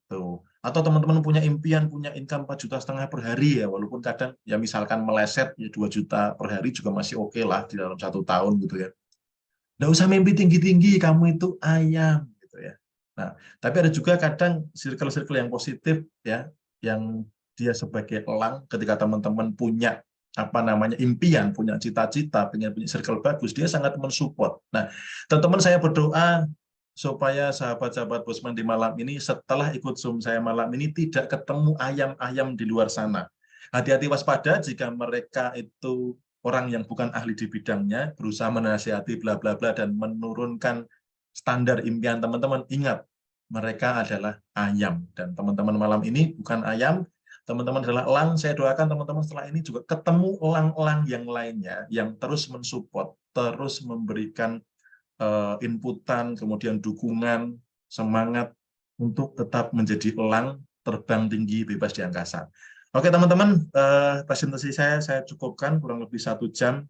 Tuh. Atau teman-teman punya impian, punya income 4,5 juta per hari ya, walaupun kadang ya misalkan meleset ya 2 juta per hari juga masih oke lah di dalam 1 tahun gitu ya. Nggak usah mimpi tinggi-tinggi, kamu itu ayam gitu ya. Nah, tapi ada juga kadang circle-circle yang positif ya, yang dia sebagai elang ketika teman-teman punya apa namanya impian, punya cita-cita, pengen punya circle bagus, dia sangat mensupport. Nah, teman-teman saya berdoa supaya sahabat-sahabat Bosman di malam ini setelah ikut Zoom saya malam ini tidak ketemu ayam-ayam di luar sana. Hati-hati waspada jika mereka itu orang yang bukan ahli di bidangnya, berusaha menasihati bla bla bla dan menurunkan standar impian teman-teman. Ingat, mereka adalah ayam. Dan teman-teman malam ini bukan ayam, teman-teman adalah elang. Saya doakan teman-teman setelah ini juga ketemu elang-elang yang lainnya yang terus mensupport, terus memberikan inputan, kemudian dukungan, semangat untuk tetap menjadi elang terbang tinggi bebas di angkasa. Oke teman-teman, presentasi saya cukupkan kurang lebih 1 jam.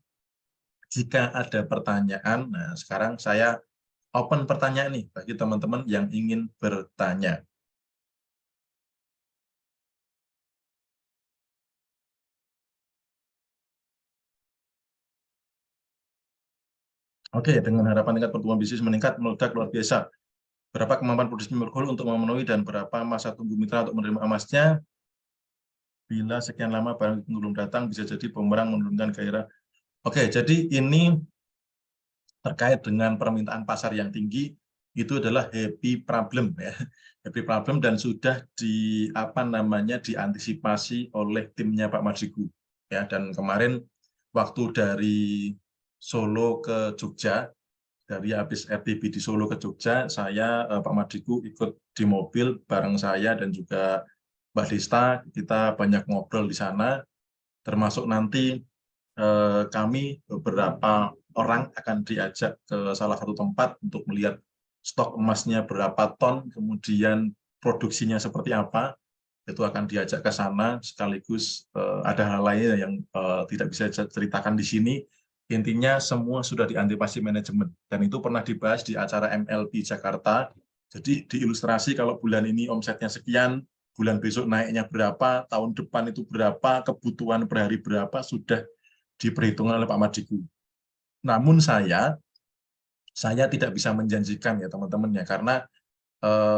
Jika ada pertanyaan, nah sekarang saya open pertanyaan nih bagi teman-teman yang ingin bertanya. Oke, dengan harapan tingkat pertumbuhan bisnis meningkat meledak luar biasa. Berapa kemampuan produksi Merkul untuk memenuhi dan berapa masa tunggu mitra untuk menerima emasnya? Bila sekian lama barang belum datang, bisa jadi pemerang menurunkan gairah. Oke, jadi ini terkait dengan permintaan pasar yang tinggi, itu adalah happy problem ya. Happy problem dan sudah diantisipasi oleh timnya Pak Mardigu ya. Dan kemarin waktu dari Solo ke Jogja, dari habis RTB di Solo ke Jogja, saya Pak Mardigu ikut di mobil bareng saya dan juga Mbak Desta, kita banyak ngobrol di sana, termasuk nanti kami beberapa orang akan diajak ke salah satu tempat untuk melihat stok emasnya berapa ton, kemudian produksinya seperti apa, itu akan diajak ke sana, sekaligus ada hal lain yang tidak bisa saya ceritakan di sini. Intinya semua sudah diantisipasi manajemen, dan itu pernah dibahas di acara MLP Jakarta. Jadi diilustrasi kalau bulan ini omsetnya sekian, bulan besok naiknya berapa, tahun depan itu berapa, kebutuhan per hari berapa, sudah diperhitungkan oleh Pak Mardigu. Namun saya tidak bisa menjanjikan ya teman-teman ya, karena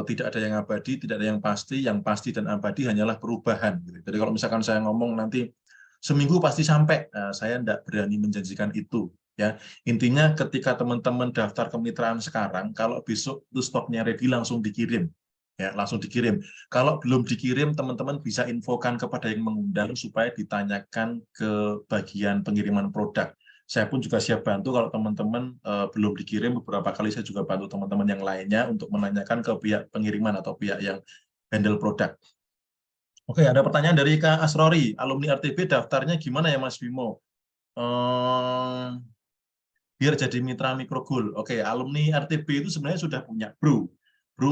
tidak ada yang abadi, tidak ada yang pasti dan abadi hanyalah perubahan. Gitu. Jadi kalau misalkan saya ngomong nanti seminggu pasti sampai, saya tidak berani menjanjikan itu. Ya, intinya ketika teman-teman daftar kemitraan sekarang, kalau besok itu stoknya ready langsung dikirim. ya langsung dikirim. Kalau belum dikirim, teman-teman bisa infokan kepada yang mengundang supaya ditanyakan ke bagian pengiriman produk. Saya pun juga siap bantu kalau teman-teman belum dikirim. Beberapa kali saya juga bantu teman-teman yang lainnya untuk menanyakan ke pihak pengiriman atau pihak yang handle produk. Oke, ada pertanyaan dari Kak Asrori, alumni RTB daftarnya gimana ya Mas Bimo? Biar jadi mitra Microgold. Oke, alumni RTB itu sebenarnya sudah punya bro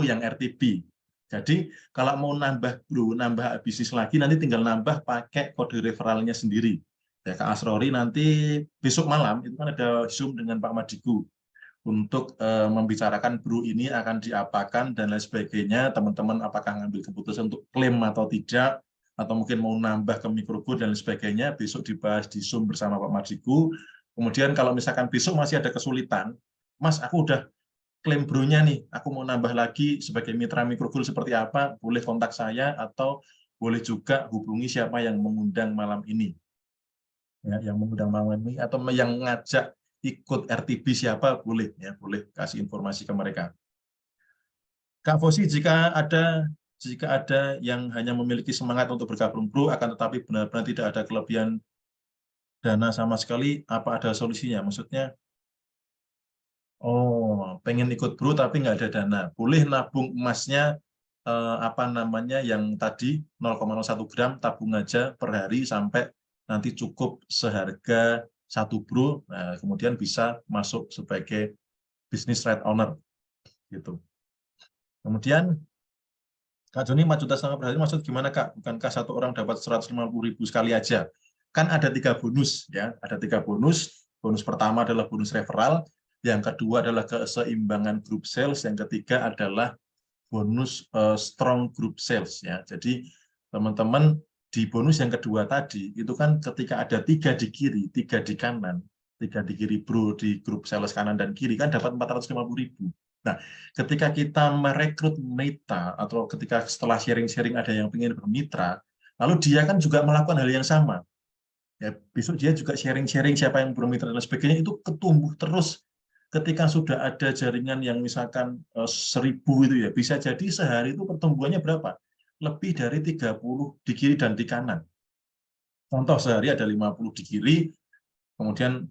yang RTB. Jadi kalau mau nambah nambah bisnis lagi, nanti tinggal nambah pakai kode referralnya sendiri. Ya, Kak Asrori nanti besok malam itu kan ada Zoom dengan Pak Madiku untuk membicarakan bro ini akan diapakan dan lain sebagainya. Teman-teman apakah ngambil keputusan untuk klaim atau tidak, atau mungkin mau nambah ke Microgold dan lain sebagainya, besok dibahas di Zoom bersama Pak Madiku. Kemudian kalau misalkan besok masih ada kesulitan, Mas, aku udah klaim bro-nya nih, aku mau nambah lagi sebagai mitra Microgold seperti apa, boleh kontak saya atau boleh juga hubungi siapa yang mengundang malam ini. Ya, yang mengundang malam ini atau yang ngajak ikut RTB siapa boleh ya, boleh kasih informasi ke mereka. Kak Fosi, jika ada yang hanya memiliki semangat untuk bergabung bro akan tetapi benar-benar tidak ada kelebihan dana sama sekali, apa ada solusinya? Maksudnya oh, pengen ikut bro tapi nggak ada dana. Boleh nabung emasnya apa namanya yang tadi 0,01 gram, tabung aja per hari sampai nanti cukup seharga 1 bro. Nah, kemudian bisa masuk sebagai business right owner gitu. Kemudian Kak Joni 4,5 juta per hari maksud gimana Kak? Bukankah satu orang dapat 150.000 sekali aja? Kan ada 3 bonus ya, ada 3 bonus. Bonus pertama adalah bonus referral, yang kedua adalah keseimbangan group sales, yang ketiga adalah bonus strong group sales ya. Jadi teman-teman di bonus yang kedua tadi itu kan ketika ada 3 di kiri, 3 di kanan, 3 di kiri bro di grup sales kanan dan kiri kan dapat 450.000. Nah, ketika kita merekrut mitra atau ketika setelah sharing-sharing ada yang ingin bermitra, lalu dia kan juga melakukan hal yang sama. Ya, besok dia juga sharing-sharing siapa yang bermitra dan sebagainya, itu ketumbuh terus. Ketika sudah ada jaringan yang misalkan 1.000 itu ya, bisa jadi sehari itu pertumbuhannya berapa? Lebih dari 30 di kiri dan di kanan. Contoh sehari ada 50 di kiri, kemudian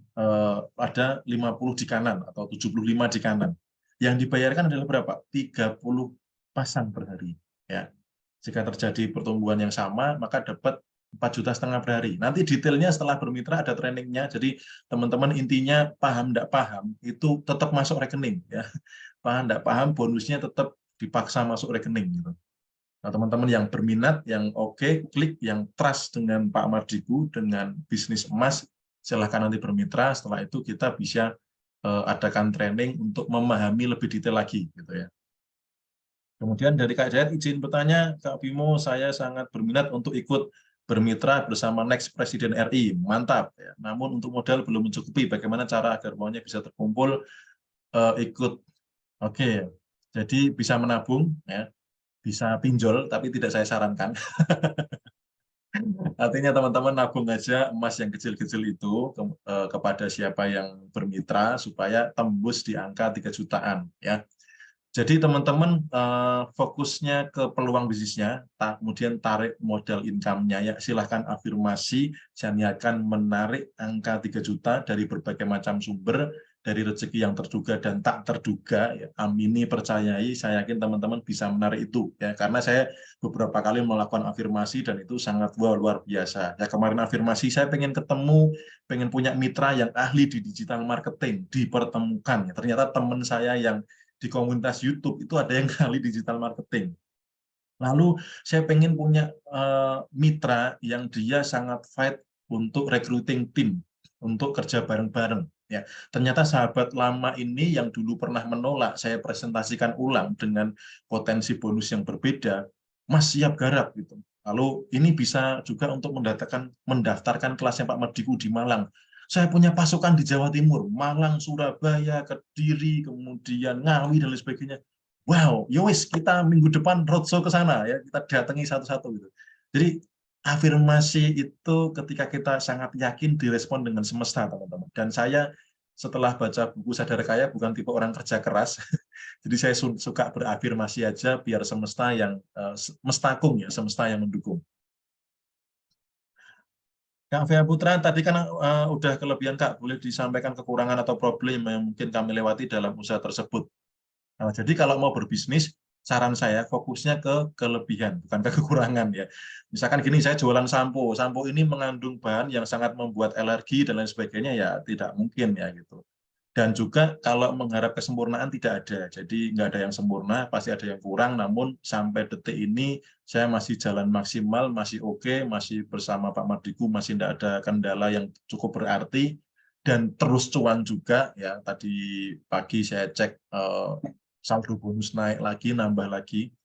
ada 50 di kanan atau 75 di kanan. Yang dibayarkan adalah berapa? 30 pasang per hari. Ya. Jika terjadi pertumbuhan yang sama, maka dapat 4,5 juta per hari. Nanti detailnya setelah bermitra ada trainingnya. Jadi teman-teman intinya paham tidak paham itu tetap masuk rekening. Ya. Paham tidak paham bonusnya tetap dipaksa masuk rekening. Gitu. Nah, teman-teman yang berminat, yang oke, klik, yang trust dengan Pak Mardiku, dengan bisnis emas, silahkan nanti bermitra. Setelah itu kita bisa adakan training untuk memahami lebih detail lagi. Gitu ya. Kemudian dari Kak Jayat, izin bertanya, Kak Bimo, saya sangat berminat untuk ikut bermitra bersama Next Presiden RI. Mantap. Ya. Namun untuk modal belum mencukupi. Bagaimana cara agar uangnya bisa terkumpul ikut? Oke, jadi bisa menabung, ya. Bisa pinjol, tapi tidak saya sarankan. Artinya teman-teman nabung aja emas yang kecil-kecil itu kepada siapa yang bermitra supaya tembus di angka 3 jutaan. Ya. Jadi teman-teman fokusnya ke peluang bisnisnya, kemudian tarik modal income-nya. Ya, silahkan afirmasi, saya akan menarik angka 3 juta dari berbagai macam sumber, dari rezeki yang terduga dan tak terduga. Ya, amini, percayai, saya yakin teman-teman bisa menarik itu. Ya, karena saya beberapa kali melakukan afirmasi dan itu sangat luar biasa. Ya, kemarin afirmasi, saya pengen ketemu, pengen punya mitra yang ahli di digital marketing, dipertemukan. Ya, ternyata teman saya yang di komunitas YouTube itu ada yang ahli digital marketing. Lalu saya pengen punya mitra yang dia sangat fight untuk recruiting tim, untuk kerja bareng-bareng. Ya, ternyata sahabat lama ini yang dulu pernah menolak, saya presentasikan ulang dengan potensi bonus yang berbeda, Mas siap garap gitu. Lalu ini bisa juga untuk mendaftarkan kelasnya Pak Madiku di Malang. Saya punya pasukan di Jawa Timur, Malang, Surabaya, Kediri, kemudian Ngawi dan lain sebagainya. Wow, yowis kita minggu depan roadshow ke sana ya, kita datangi satu-satu gitu. Jadi afirmasi itu ketika kita sangat yakin direspon dengan semesta, teman-teman. Dan saya setelah baca buku Sadar Kaya bukan tipe orang kerja keras, Jadi saya suka berafirmasi aja biar semesta yang mestakung ya, semesta yang mendukung. Kak Fea Putra, tadi kan udah kelebihan Kak, boleh disampaikan kekurangan atau problem yang mungkin kami lewati dalam usaha tersebut. Nah, jadi kalau mau berbisnis, saran saya fokusnya ke kelebihan, bukan ke kekurangan ya. Misalkan gini, saya jualan sampo, sampo ini mengandung bahan yang sangat membuat alergi dan lain sebagainya, ya tidak mungkin ya gitu. Dan juga kalau mengharap kesempurnaan tidak ada, jadi nggak ada yang sempurna, pasti ada yang kurang, namun sampai detik ini saya masih jalan maksimal, masih oke, masih bersama Pak Mardigu, masih tidak ada kendala yang cukup berarti, dan terus cuan juga, ya tadi pagi saya cek saldo bonus naik lagi, nambah lagi.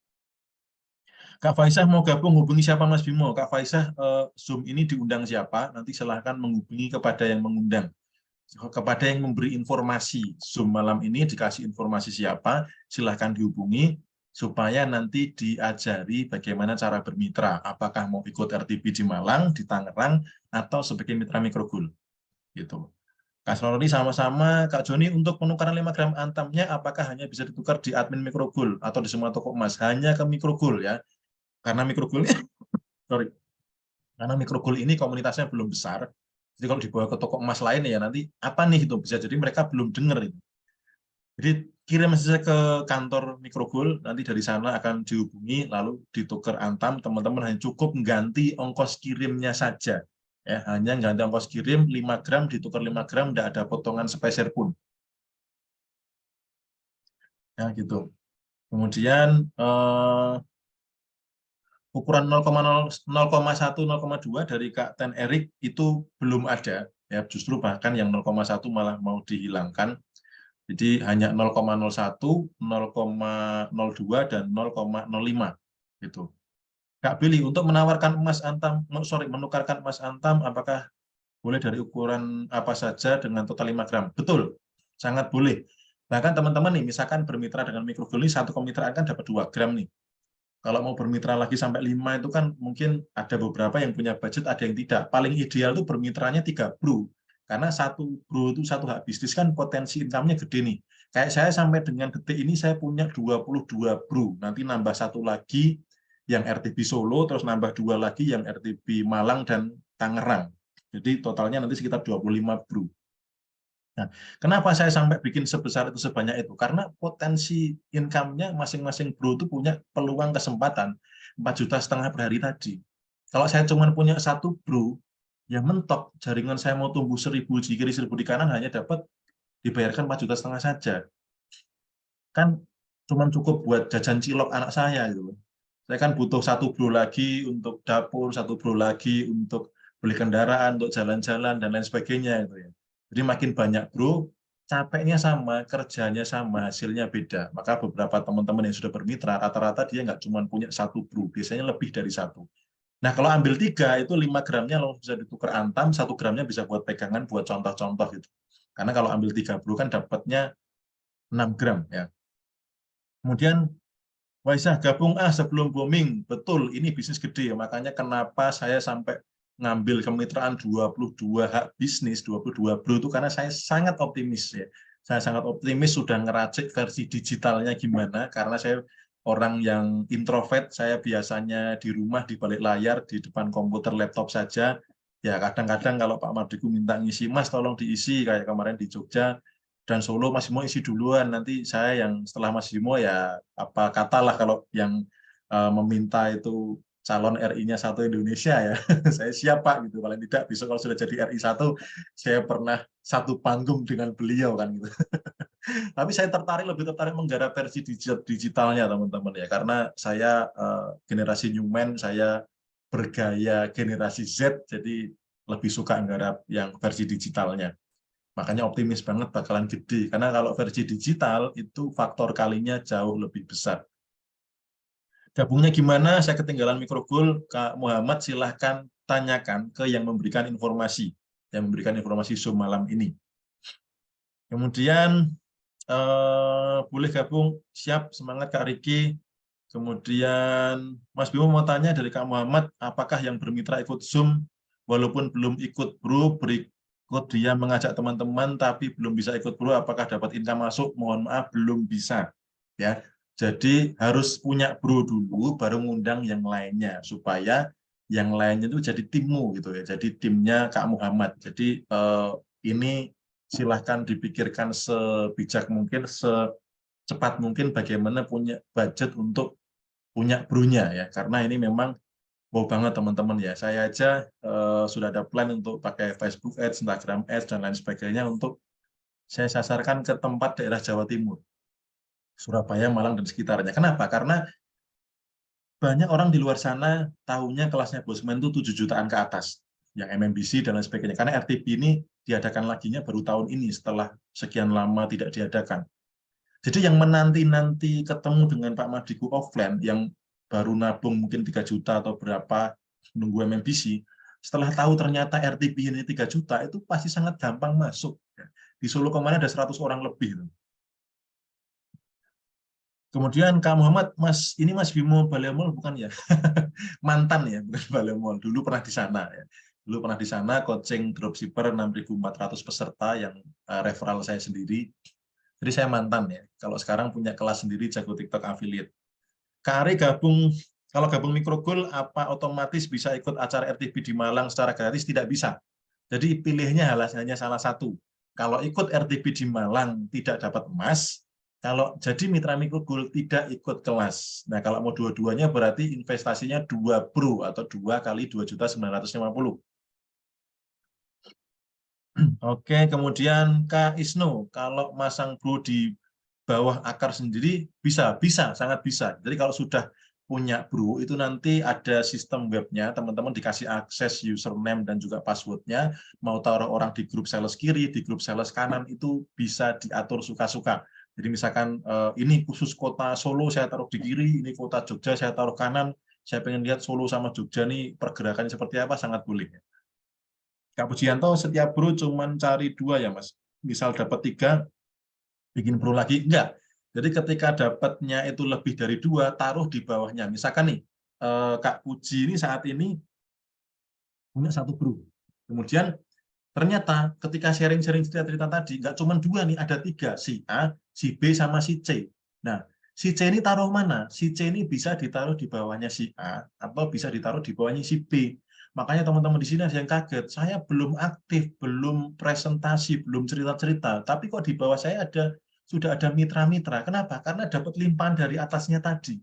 Kak Faisah mau gabung, hubungi siapa Mas Bimo? Kak Faisah, Zoom ini diundang siapa? Nanti silahkan menghubungi kepada yang mengundang. Kepada yang memberi informasi Zoom malam ini, dikasih informasi siapa, silahkan dihubungi supaya nanti diajari bagaimana cara bermitra, apakah mau ikut RTP di Malang, di Tangerang, atau sebagai mitra mikrogul gitu. Kak Roni sama-sama, Kak Joni, untuk penukaran 5 gram antamnya apakah hanya bisa ditukar di admin mikrogul atau di semua toko emas? Hanya ke mikrogul ya, karena mikrogul sorry, karena mikrogul ini komunitasnya belum besar. Jadi kalau dibawa ke toko emas lain ya nanti apa nih itu, bisa jadi mereka belum dengar itu. Jadi kirim saja ke kantor mikrogul, nanti dari sana akan dihubungi lalu ditukar antam, teman-teman hanya cukup mengganti ongkos kirimnya saja. Ya, hanya ganti ongkos kirim 5 gram ditukar 5 gram, tidak ada potongan sepeser pun. Ya gitu. Kemudian ukuran 0,1, 0,2 dari Kak Ten Erik itu belum ada, ya justru bahkan yang 0,1 malah mau dihilangkan. Jadi hanya 0,01, 0,02 dan 0,05 gitu. Kak Billy, untuk menawarkan emas antam, menukarkan emas antam, apakah boleh dari ukuran apa saja dengan total 5 gram? Betul, sangat boleh. Bahkan teman-teman nih, misalkan bermitra dengan mikrogul ini, satu kemitraan kan dapat 2 gram nih. Kalau mau bermitra lagi sampai 5 itu kan mungkin ada beberapa yang punya budget, ada yang tidak. Paling ideal itu bermitranya 3 bro. Karena satu bro itu satu hak bisnis kan potensi income-nya gede nih. Kayak saya sampai dengan detik ini saya punya 22 bro. Nanti nambah satu lagi yang RTB Solo, terus nambah 2 lagi yang RTB Malang dan Tangerang. Jadi totalnya nanti sekitar 25 bro. Nah, kenapa saya sampai bikin sebesar itu, sebanyak itu? Karena potensi income-nya masing-masing bro itu punya peluang kesempatan 4,5 juta per hari tadi. Kalau saya cuma punya satu bro, yang mentok jaringan saya mau tumbuh 1.000 di kiri 1.000 di kanan hanya dapat dibayarkan 4,5 juta saja. Kan cuma cukup buat jajan cilok anak saya gitu. Saya kan butuh satu bro lagi untuk dapur, satu bro lagi untuk beli kendaraan, untuk jalan-jalan dan lain sebagainya gitu ya. Jadi makin banyak bro, capeknya sama, kerjanya sama, hasilnya beda. Maka beberapa teman-teman yang sudah bermitra, rata-rata dia nggak cuma punya satu bro, biasanya lebih dari satu. Nah kalau ambil 3, itu 5 gramnya langsung bisa ditukar antam, 1 gramnya bisa buat pegangan, buat contoh-contoh gitu. Karena kalau ambil 3 bro kan dapatnya 6 gram ya. Kemudian Waisah gabung sebelum booming. Betul, ini bisnis gede ya. Makanya kenapa saya sampai ngambil kemitraan 22 hak bisnis, 22 bro itu karena saya sangat optimis ya. Saya sangat optimis sudah ngeracik versi digitalnya gimana, karena saya orang yang introvert, saya biasanya di rumah di balik layar, di depan komputer laptop saja. Ya kadang-kadang kalau Pak Mardigu minta ngisi, Mas tolong diisi, kayak kemarin di Jogja, dan Solo Mas Bimo isi duluan, nanti saya yang setelah Mas Bimo ya apa katalah kalau yang meminta itu calon RI-nya satu Indonesia ya saya siap Pak gitu, paling tidak besok kalau sudah jadi RI 1 saya pernah satu panggung dengan beliau kan gitu. Tapi saya lebih tertarik menggarap versi digitalnya teman-teman ya, karena saya generasi Newman, saya bergaya generasi Z, jadi lebih suka menggarap yang versi digitalnya. Makanya optimis banget bakalan gede. Karena kalau versi digital, itu faktor kalinya jauh lebih besar. Gabungnya gimana? Saya ketinggalan mikrogul. Kak Muhammad, silahkan tanyakan ke yang memberikan informasi. Yang memberikan informasi Zoom malam ini. Kemudian, boleh gabung. Siap, semangat Kak Riki. Kemudian, Mas Bimo mau tanya dari Kak Muhammad, apakah yang bermitra ikut Zoom, walaupun belum ikut bro, berikut dia mengajak teman-teman, tapi belum bisa ikut bro, apakah dapat income masuk? Mohon maaf, belum bisa. ya. Jadi harus punya bro dulu, baru ngundang yang lainnya, supaya yang lainnya itu jadi timmu gitu ya, jadi timnya Kak Muhammad. Jadi ini silahkan dipikirkan sebijak mungkin, secepat mungkin bagaimana punya budget untuk punya bro-nya ya, karena ini memang wow banget teman-teman ya. Saya aja sudah ada plan untuk pakai Facebook Ads, Instagram Ads, dan lain sebagainya untuk saya sasarkan ke tempat daerah Jawa Timur. Surabaya, Malang, dan sekitarnya. Kenapa? Karena banyak orang di luar sana tahunya kelasnya Bosman itu 7 jutaan ke atas. Yang MMBC dan lain sebagainya. Karena RTP ini diadakan laginya baru tahun ini setelah sekian lama tidak diadakan. Jadi yang menanti-nanti ketemu dengan Pak Madiku offline, yang baru nabung mungkin 3 juta atau berapa, nunggu MMBC, setelah tahu ternyata RTP ini 3 juta, itu pasti sangat gampang masuk. Di Solo kemarin ada 100 orang lebih. Kemudian Kak Muhammad, Mas, ini Mas Bimo Balemol bukan ya? Mantan ya, bukan Balemol. Dulu pernah di sana ya. Dulu pernah di sana coaching dropshipper 6.400 peserta yang referral saya sendiri. Jadi saya mantan ya. Kalau sekarang punya kelas sendiri jago TikTok affiliate. Kak Ari gabung, kalau gabung Microgoal apa otomatis bisa ikut acara RTP di Malang secara gratis? Tidak bisa. Jadi pilihnya hanya salah satu. Kalau ikut RTP di Malang tidak dapat emas, kalau jadi mitra Microgoal tidak ikut kelas. Nah, kalau mau dua-duanya berarti investasinya 2 bro atau 2 kali 2.950.000. Oke, kemudian Kak Isno, kalau masang bro di bawah akar sendiri bisa, sangat bisa. Jadi kalau sudah punya bro, itu nanti ada sistem webnya, teman-teman dikasih akses username dan juga passwordnya, mau taruh orang di grup sales kiri, di grup sales kanan, itu bisa diatur suka-suka. Jadi misalkan ini khusus kota Solo saya taruh di kiri, ini kota Jogja saya taruh kanan, saya pengen lihat Solo sama Jogja nih pergerakannya seperti apa, sangat boleh. Kak Pujianto, setiap bro cuman cari 2 ya Mas? Misal dapat 3, bikin bro lagi? Enggak. Jadi ketika dapatnya itu lebih dari 2, taruh di bawahnya. Misalkan nih, Kak Puji ini saat ini punya 1 bro. Kemudian ternyata ketika sharing-sharing cerita-cerita tadi, nggak cuma 2 nih, ada 3, si A, si B, sama si C. Nah, si C ini taruh mana? Si C ini bisa ditaruh di bawahnya si A, atau bisa ditaruh di bawahnya si B. Makanya teman-teman di sini ada yang kaget, saya belum aktif, belum presentasi, belum cerita-cerita, tapi kok di bawah saya sudah ada mitra-mitra. Kenapa? Karena dapat limpahan dari atasnya tadi.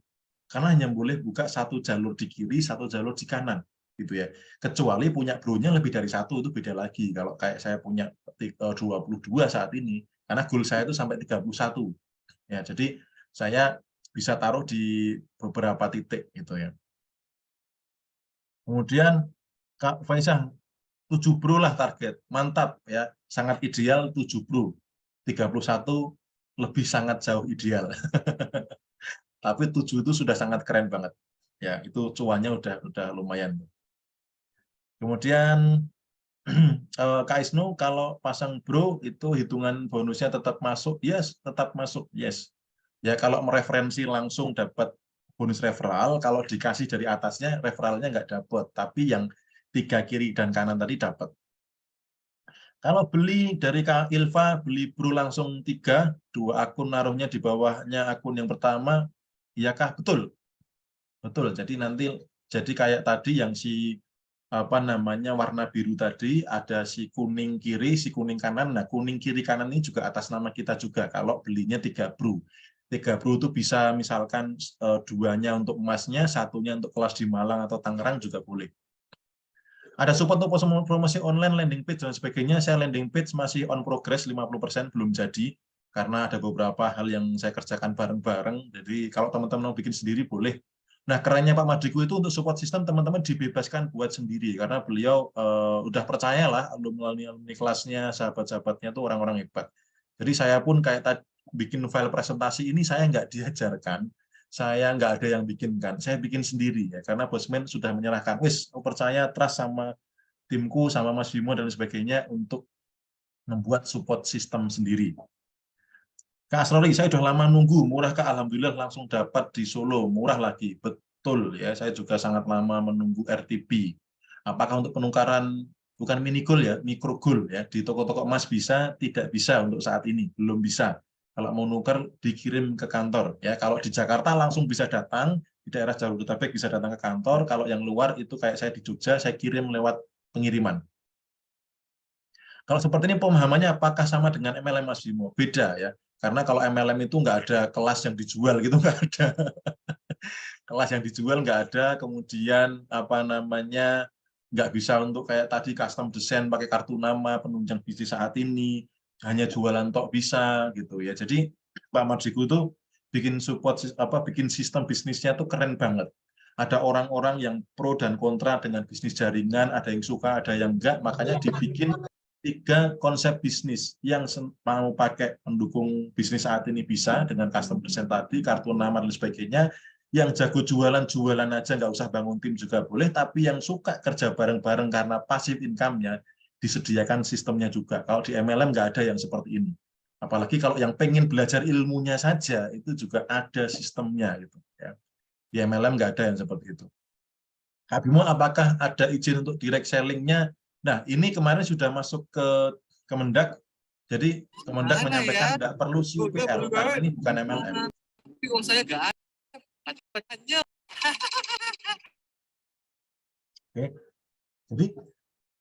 Karena hanya boleh buka 1 jalur di kiri, 1 jalur di kanan, gitu ya. Kecuali punya bro-nya lebih dari 1, itu beda lagi. Kalau kayak saya punya 22 saat ini, karena goal saya itu sampai 31. Ya, jadi saya bisa taruh di beberapa titik gitu ya. Kemudian Kak Faisal, 7 bro lah target. Mantap ya, sangat ideal 7 bro. 31 lebih sangat jauh ideal. Tapi 7 itu sudah sangat keren banget. Ya, itu cuannya udah lumayan. Kemudian Kak Isnu, kalau pasang bro itu hitungan bonusnya tetap masuk? Yes, tetap masuk. Yes. Ya, kalau mereferensi langsung dapat bonus referral, kalau dikasih dari atasnya referralnya nggak dapat, tapi yang 3 kiri dan kanan tadi dapat. Kalau beli dari Kak Ilva, beli bro langsung 3, 2 akun naruhnya di bawahnya akun yang pertama, iyakah? Betul. Betul. Jadi nanti jadi kayak tadi yang si apa namanya warna biru tadi, ada si kuning kiri, si kuning kanan. Nah, kuning kiri kanan ini juga atas nama kita juga kalau belinya 3 bro. 3 bro itu bisa misalkan 2-nya untuk emasnya, 1-nya untuk kelas di Malang atau Tangerang juga boleh. Ada support untuk promosi online, landing page, dan sebagainya. Saya landing page masih on progress, 50% belum jadi, karena ada beberapa hal yang saya kerjakan bareng-bareng. Jadi kalau teman-teman mau bikin sendiri, boleh. Nah, kerennya Pak Madiku itu untuk support sistem, teman-teman dibebaskan buat sendiri, karena beliau udah percayalah, alumni kelasnya, sahabat-sahabatnya itu orang-orang hebat. Jadi saya pun kayak tadi, bikin file presentasi ini saya nggak diajarkan, saya nggak ada yang bikinkan, saya bikin sendiri ya, karena Bosman sudah menyerahkan, wis percaya trust sama timku sama Mas Bimo dan sebagainya untuk membuat support sistem sendiri. Kak Asrori, saya sudah lama nunggu, murah Kak, alhamdulillah langsung dapat di Solo, murah lagi, betul ya, saya juga sangat lama menunggu RTP. Apakah untuk penukaran bukan mini gold ya, micro gold ya, di toko-toko emas bisa, tidak bisa untuk saat ini, belum bisa. Kalau mau nuker dikirim ke kantor. Ya, kalau di Jakarta langsung bisa datang, di daerah Jabodetabek bisa datang ke kantor. Kalau yang luar itu kayak saya di Jogja, saya kirim lewat pengiriman. Kalau seperti ini pemahamannya apakah sama dengan MLM Mas Bimo? Beda ya. Karena kalau MLM itu nggak ada kelas yang dijual gitu, nggak ada. Kelas yang dijual nggak ada, kemudian apa namanya nggak bisa untuk kayak tadi custom design pakai kartu nama penunjang bisnis saat ini, hanya jualan tok bisa gitu ya. Jadi Pak Marjiku itu bikin support apa bikin sistem bisnisnya tuh keren banget. Ada orang-orang yang pro dan kontra dengan bisnis jaringan, ada yang suka, ada yang enggak, makanya dibikin 3 konsep bisnis yang mau pakai pendukung bisnis saat ini bisa dengan custom design tadi, kartu nama dan sebagainya. Yang jago jualan aja nggak usah bangun tim juga boleh, tapi yang suka kerja bareng-bareng karena pasif income-nya disediakan sistemnya juga. Kalau di MLM nggak ada yang seperti ini. Apalagi kalau yang pengen belajar ilmunya saja itu juga ada sistemnya gitu ya. Di MLM nggak ada yang seperti itu. Kak Bimo, apakah ada izin untuk direct selling-nya? Nah, ini kemarin sudah masuk ke Kemendak. Jadi Kemendak menyampaikan nggak perlu CUPL karena ini bukan MLM. Uang saya nggak ada. Oke. Jadi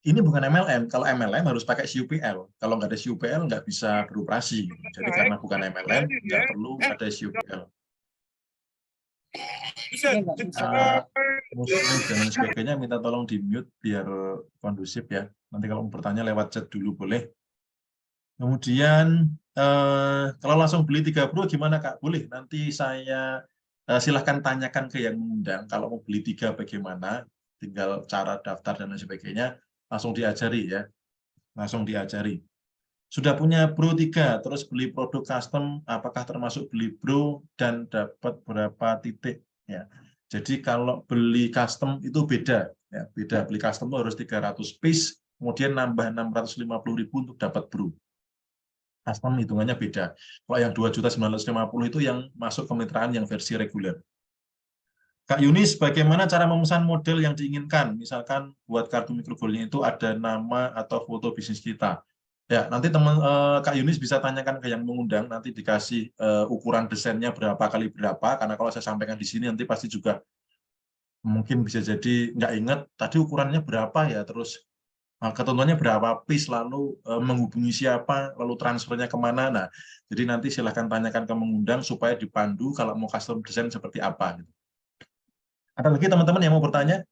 ini bukan MLM. Kalau MLM harus pakai CUPL. Kalau nggak ada CUPL nggak bisa beroperasi. Jadi karena bukan MLM nggak perlu ada CUPL. Muslim dan sebagainya minta tolong di mute biar kondusif ya. Nanti kalau mau bertanya lewat chat dulu boleh. Kemudian kalau langsung beli 3 Pro gimana Kak? Boleh. Nanti saya silahkan tanyakan ke yang mengundang. Kalau mau beli 3 bagaimana? Tinggal cara daftar dan lain sebagainya langsung diajari ya. Langsung diajari. Sudah punya Bro 3, terus beli produk custom, apakah termasuk beli Bro dan dapat berapa titik? Ya. Jadi kalau beli custom itu beda, ya. Beda. Beli custom itu harus 300 piece, kemudian nambah 650.000 untuk dapat Bro. Custom hitungannya beda. Kalau yang 2.950.000 itu yang masuk kemitraan yang versi reguler. Kak Yunis, bagaimana cara memesan model yang diinginkan? Misalkan buat kartu mikrogolnya itu ada nama atau foto bisnis kita. Ya, nanti Kak Yunis bisa tanyakan ke yang mengundang, nanti dikasih ukuran desainnya berapa kali berapa, karena kalau saya sampaikan di sini nanti pasti juga mungkin bisa jadi nggak ingat tadi ukurannya berapa ya, terus ketentuannya berapa piece, lalu menghubungi siapa, lalu transfernya kemana. Nah, jadi nanti silahkan tanyakan ke mengundang supaya dipandu kalau mau custom design seperti apa. Ada lagi teman-teman yang mau bertanya?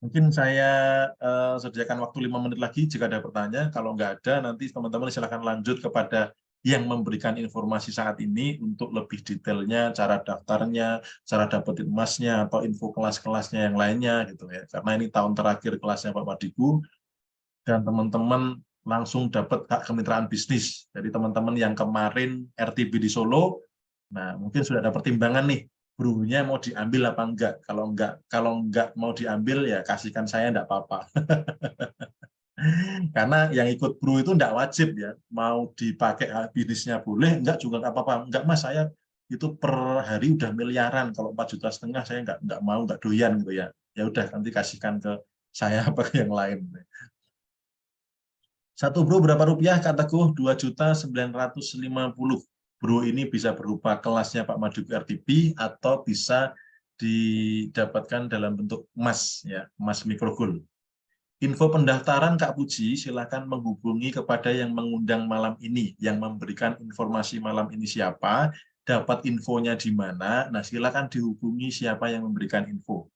Mungkin saya sediakan waktu 5 menit lagi jika ada pertanyaan. Kalau nggak ada, nanti teman-teman silahkan lanjut kepada yang memberikan informasi saat ini untuk lebih detailnya, cara daftarnya, cara dapetin emasnya, atau info kelas-kelasnya yang lainnya, gitu ya. Karena ini tahun terakhir kelasnya Pak Madiku, dan teman-teman langsung dapat hak kemitraan bisnis. Jadi teman-teman yang kemarin RTB di Solo, nah mungkin sudah ada pertimbangan nih, Bro-nya mau diambil apa enggak. Kalau enggak mau diambil ya kasihkan saya enggak apa-apa. Karena yang ikut Bro itu enggak wajib ya, mau dipakai bisnisnya boleh, enggak juga enggak apa-apa. Enggak Mas, saya itu per hari udah miliaran, kalau 4,5 juta saya enggak mau, enggak doyan gitu ya. Ya udah nanti kasihkan ke saya apa ke yang lain. Satu Bro berapa rupiah? Kak Teguh 2.950.000. Bro ini bisa berupa kelasnya Pak Madiku RTP atau bisa didapatkan dalam bentuk emas ya, emas mikrogol. Info pendaftaran Kak Puji silakan menghubungi kepada yang mengundang malam ini, yang memberikan informasi malam ini siapa, dapat infonya di mana. Nah, silakan dihubungi siapa yang memberikan info.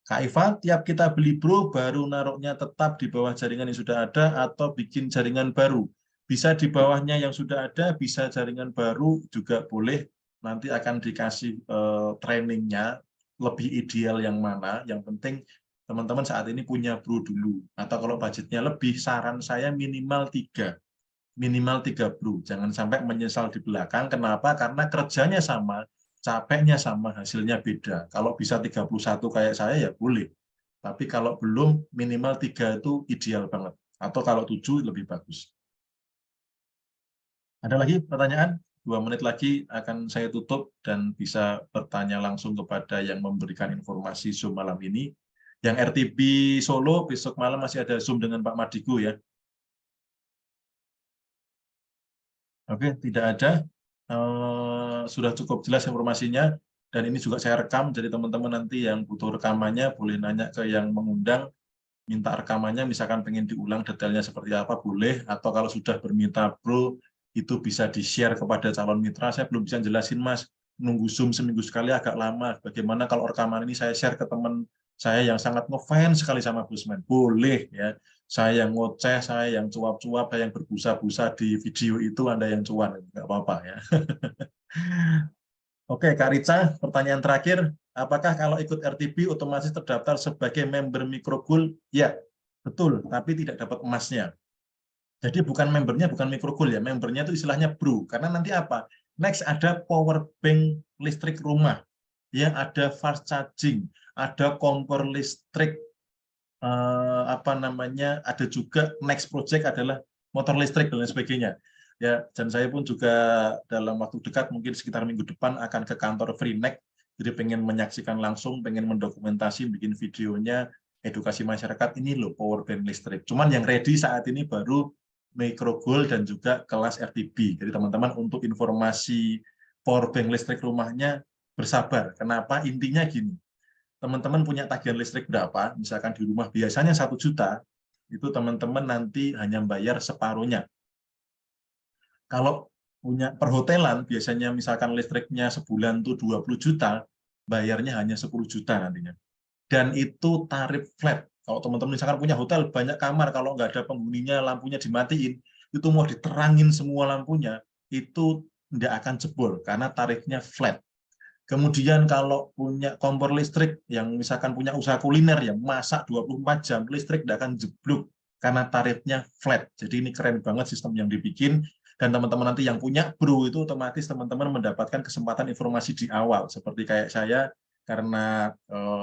Kak Iva, tiap kita beli Bro, baru naruhnya tetap di bawah jaringan yang sudah ada atau bikin jaringan baru. Bisa di bawahnya yang sudah ada, bisa jaringan baru juga boleh. Nanti akan dikasih trainingnya, lebih ideal yang mana. Yang penting teman-teman saat ini punya Bro dulu. Atau kalau budgetnya lebih, saran saya minimal 3. Minimal 3 Bro. Jangan sampai menyesal di belakang. Kenapa? Karena kerjanya sama, capeknya sama, hasilnya beda. Kalau bisa 31 kayak saya ya boleh. Tapi kalau belum, minimal 3 itu ideal banget. Atau kalau 7 lebih bagus. Ada lagi pertanyaan? 2 menit lagi akan saya tutup dan bisa bertanya langsung kepada yang memberikan informasi Zoom malam ini. Yang RTB Solo besok malam masih ada Zoom dengan Pak Madiku ya. Oke, tidak ada. Sudah cukup jelas informasinya. Dan ini juga saya rekam, jadi teman-teman nanti yang butuh rekamannya boleh nanya ke yang mengundang, minta rekamannya, misalkan pengen diulang detailnya seperti apa, boleh. Atau kalau sudah bermitra Bro, itu bisa di-share kepada calon mitra. Saya belum bisa jelasin, Mas. Nunggu Zoom seminggu sekali agak lama. Bagaimana kalau rekaman ini saya share ke teman saya yang sangat ngefans sekali sama Bosman? Boleh, ya. Saya yang ngoceh, saya yang cuap-cuap, saya yang berbusa-busa di video itu, Anda yang cuan. Nggak apa-apa, ya. Oke, Kak Rica, pertanyaan terakhir. Apakah kalau ikut RTB otomatis terdaftar sebagai member Microgold? Ya, betul, tapi tidak dapat emasnya. Jadi bukan membernya, bukan Microgold ya. Membernya itu istilahnya Bro. Karena nanti apa? Next ada power bank listrik rumah. Ya, ada fast charging, ada kompor listrik, apa namanya, ada juga next project adalah motor listrik dan lain sebagainya. Ya, dan saya pun juga dalam waktu dekat mungkin sekitar minggu depan akan ke kantor Freenet, jadi pengen menyaksikan langsung, pengen mendokumentasi, bikin videonya, edukasi masyarakat ini loh power bank listrik. Cuman yang ready saat ini baru Microgold dan juga kelas RTB. Jadi teman-teman untuk informasi power bank listrik rumahnya bersabar. Kenapa? Intinya gini. Teman-teman punya tagihan listrik berapa, misalkan di rumah biasanya 1 juta, itu teman-teman nanti hanya bayar separuhnya. Kalau punya perhotelan, biasanya misalkan listriknya sebulan tuh 20 juta, bayarnya hanya 10 juta nantinya. Dan itu tarif flat. Kalau teman-teman misalkan punya hotel, banyak kamar, kalau nggak ada penghuninya, lampunya dimatiin, itu mau diterangin semua lampunya, itu tidak akan jebol, karena tarifnya flat. Kemudian kalau punya kompor listrik, yang misalkan punya usaha kuliner, yang masak 24 jam, listrik tidak akan jeblok, karena tarifnya flat. Jadi ini keren banget sistem yang dibikin, dan teman-teman nanti yang punya Bro itu otomatis teman-teman mendapatkan kesempatan informasi di awal, seperti kayak saya, karena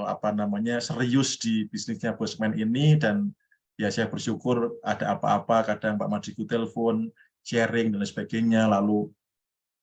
apa namanya serius di bisnisnya Bosman ini, dan ya saya bersyukur ada apa-apa, kadang Pak Majiku telepon, sharing, dan lain sebagainya, lalu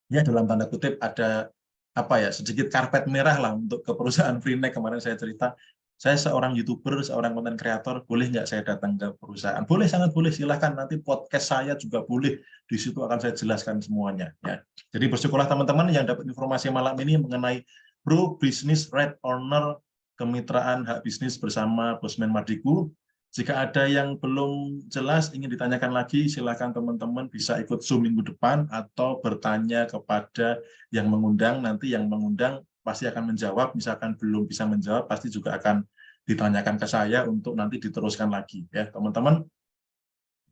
ya dalam tanda kutip ada apa ya sedikit karpet merah lah untuk ke perusahaan Freenet. Kemarin saya cerita, saya seorang YouTuber, seorang konten kreator, boleh nggak saya datang ke perusahaan? Boleh, sangat boleh, silahkan, nanti podcast saya juga boleh, di situ akan saya jelaskan semuanya. Ya. Jadi bersyukurlah teman-teman yang dapat informasi malam ini mengenai Bro Business Right Owner, kemitraan hak bisnis bersama Bosman Mardigu. Jika ada yang belum jelas, ingin ditanyakan lagi, silakan teman-teman bisa ikut Zoom minggu depan atau bertanya kepada yang mengundang. Nanti yang mengundang pasti akan menjawab, misalkan belum bisa menjawab, pasti juga akan ditanyakan ke saya untuk nanti diteruskan lagi. Ya, teman-teman,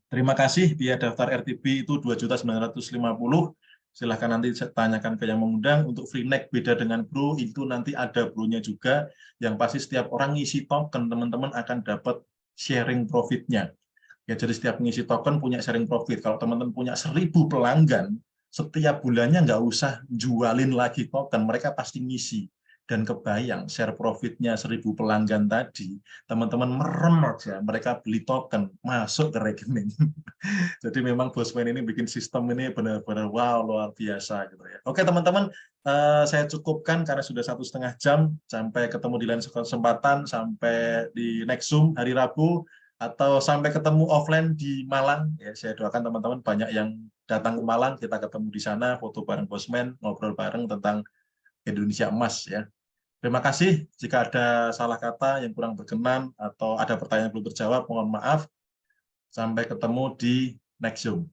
terima kasih. Biaya daftar RTB itu 2.950.000. Silahkan nanti tanyakan ke yang mengundang. Untuk Freenet beda dengan Bro, itu nanti ada Bro-nya juga, yang pasti setiap orang ngisi token, teman-teman akan dapat sharing profitnya. Ya, jadi setiap mengisi token punya sharing profit. Kalau teman-teman punya 1.000 pelanggan, setiap bulannya nggak usah jualin lagi token, mereka pasti ngisi. Dan kebayang share profitnya 1.000 pelanggan tadi, teman-teman merem aja, mereka beli token, masuk ke rekening. Jadi memang Bosman ini bikin sistem ini benar-benar wow, luar biasa gitu ya. Oke teman-teman, saya cukupkan karena sudah 1,5 jam. Sampai ketemu di lain kesempatan, sampai di next Zoom hari Rabu, atau sampai ketemu offline di Malang. Ya, saya doakan teman-teman banyak yang datang ke Malang, kita ketemu di sana, foto bareng Bosman, ngobrol bareng tentang Indonesia Emas ya. Terima kasih. Jika ada salah kata yang kurang berkenan atau ada pertanyaan yang belum terjawab, mohon maaf. Sampai ketemu di next Zoom.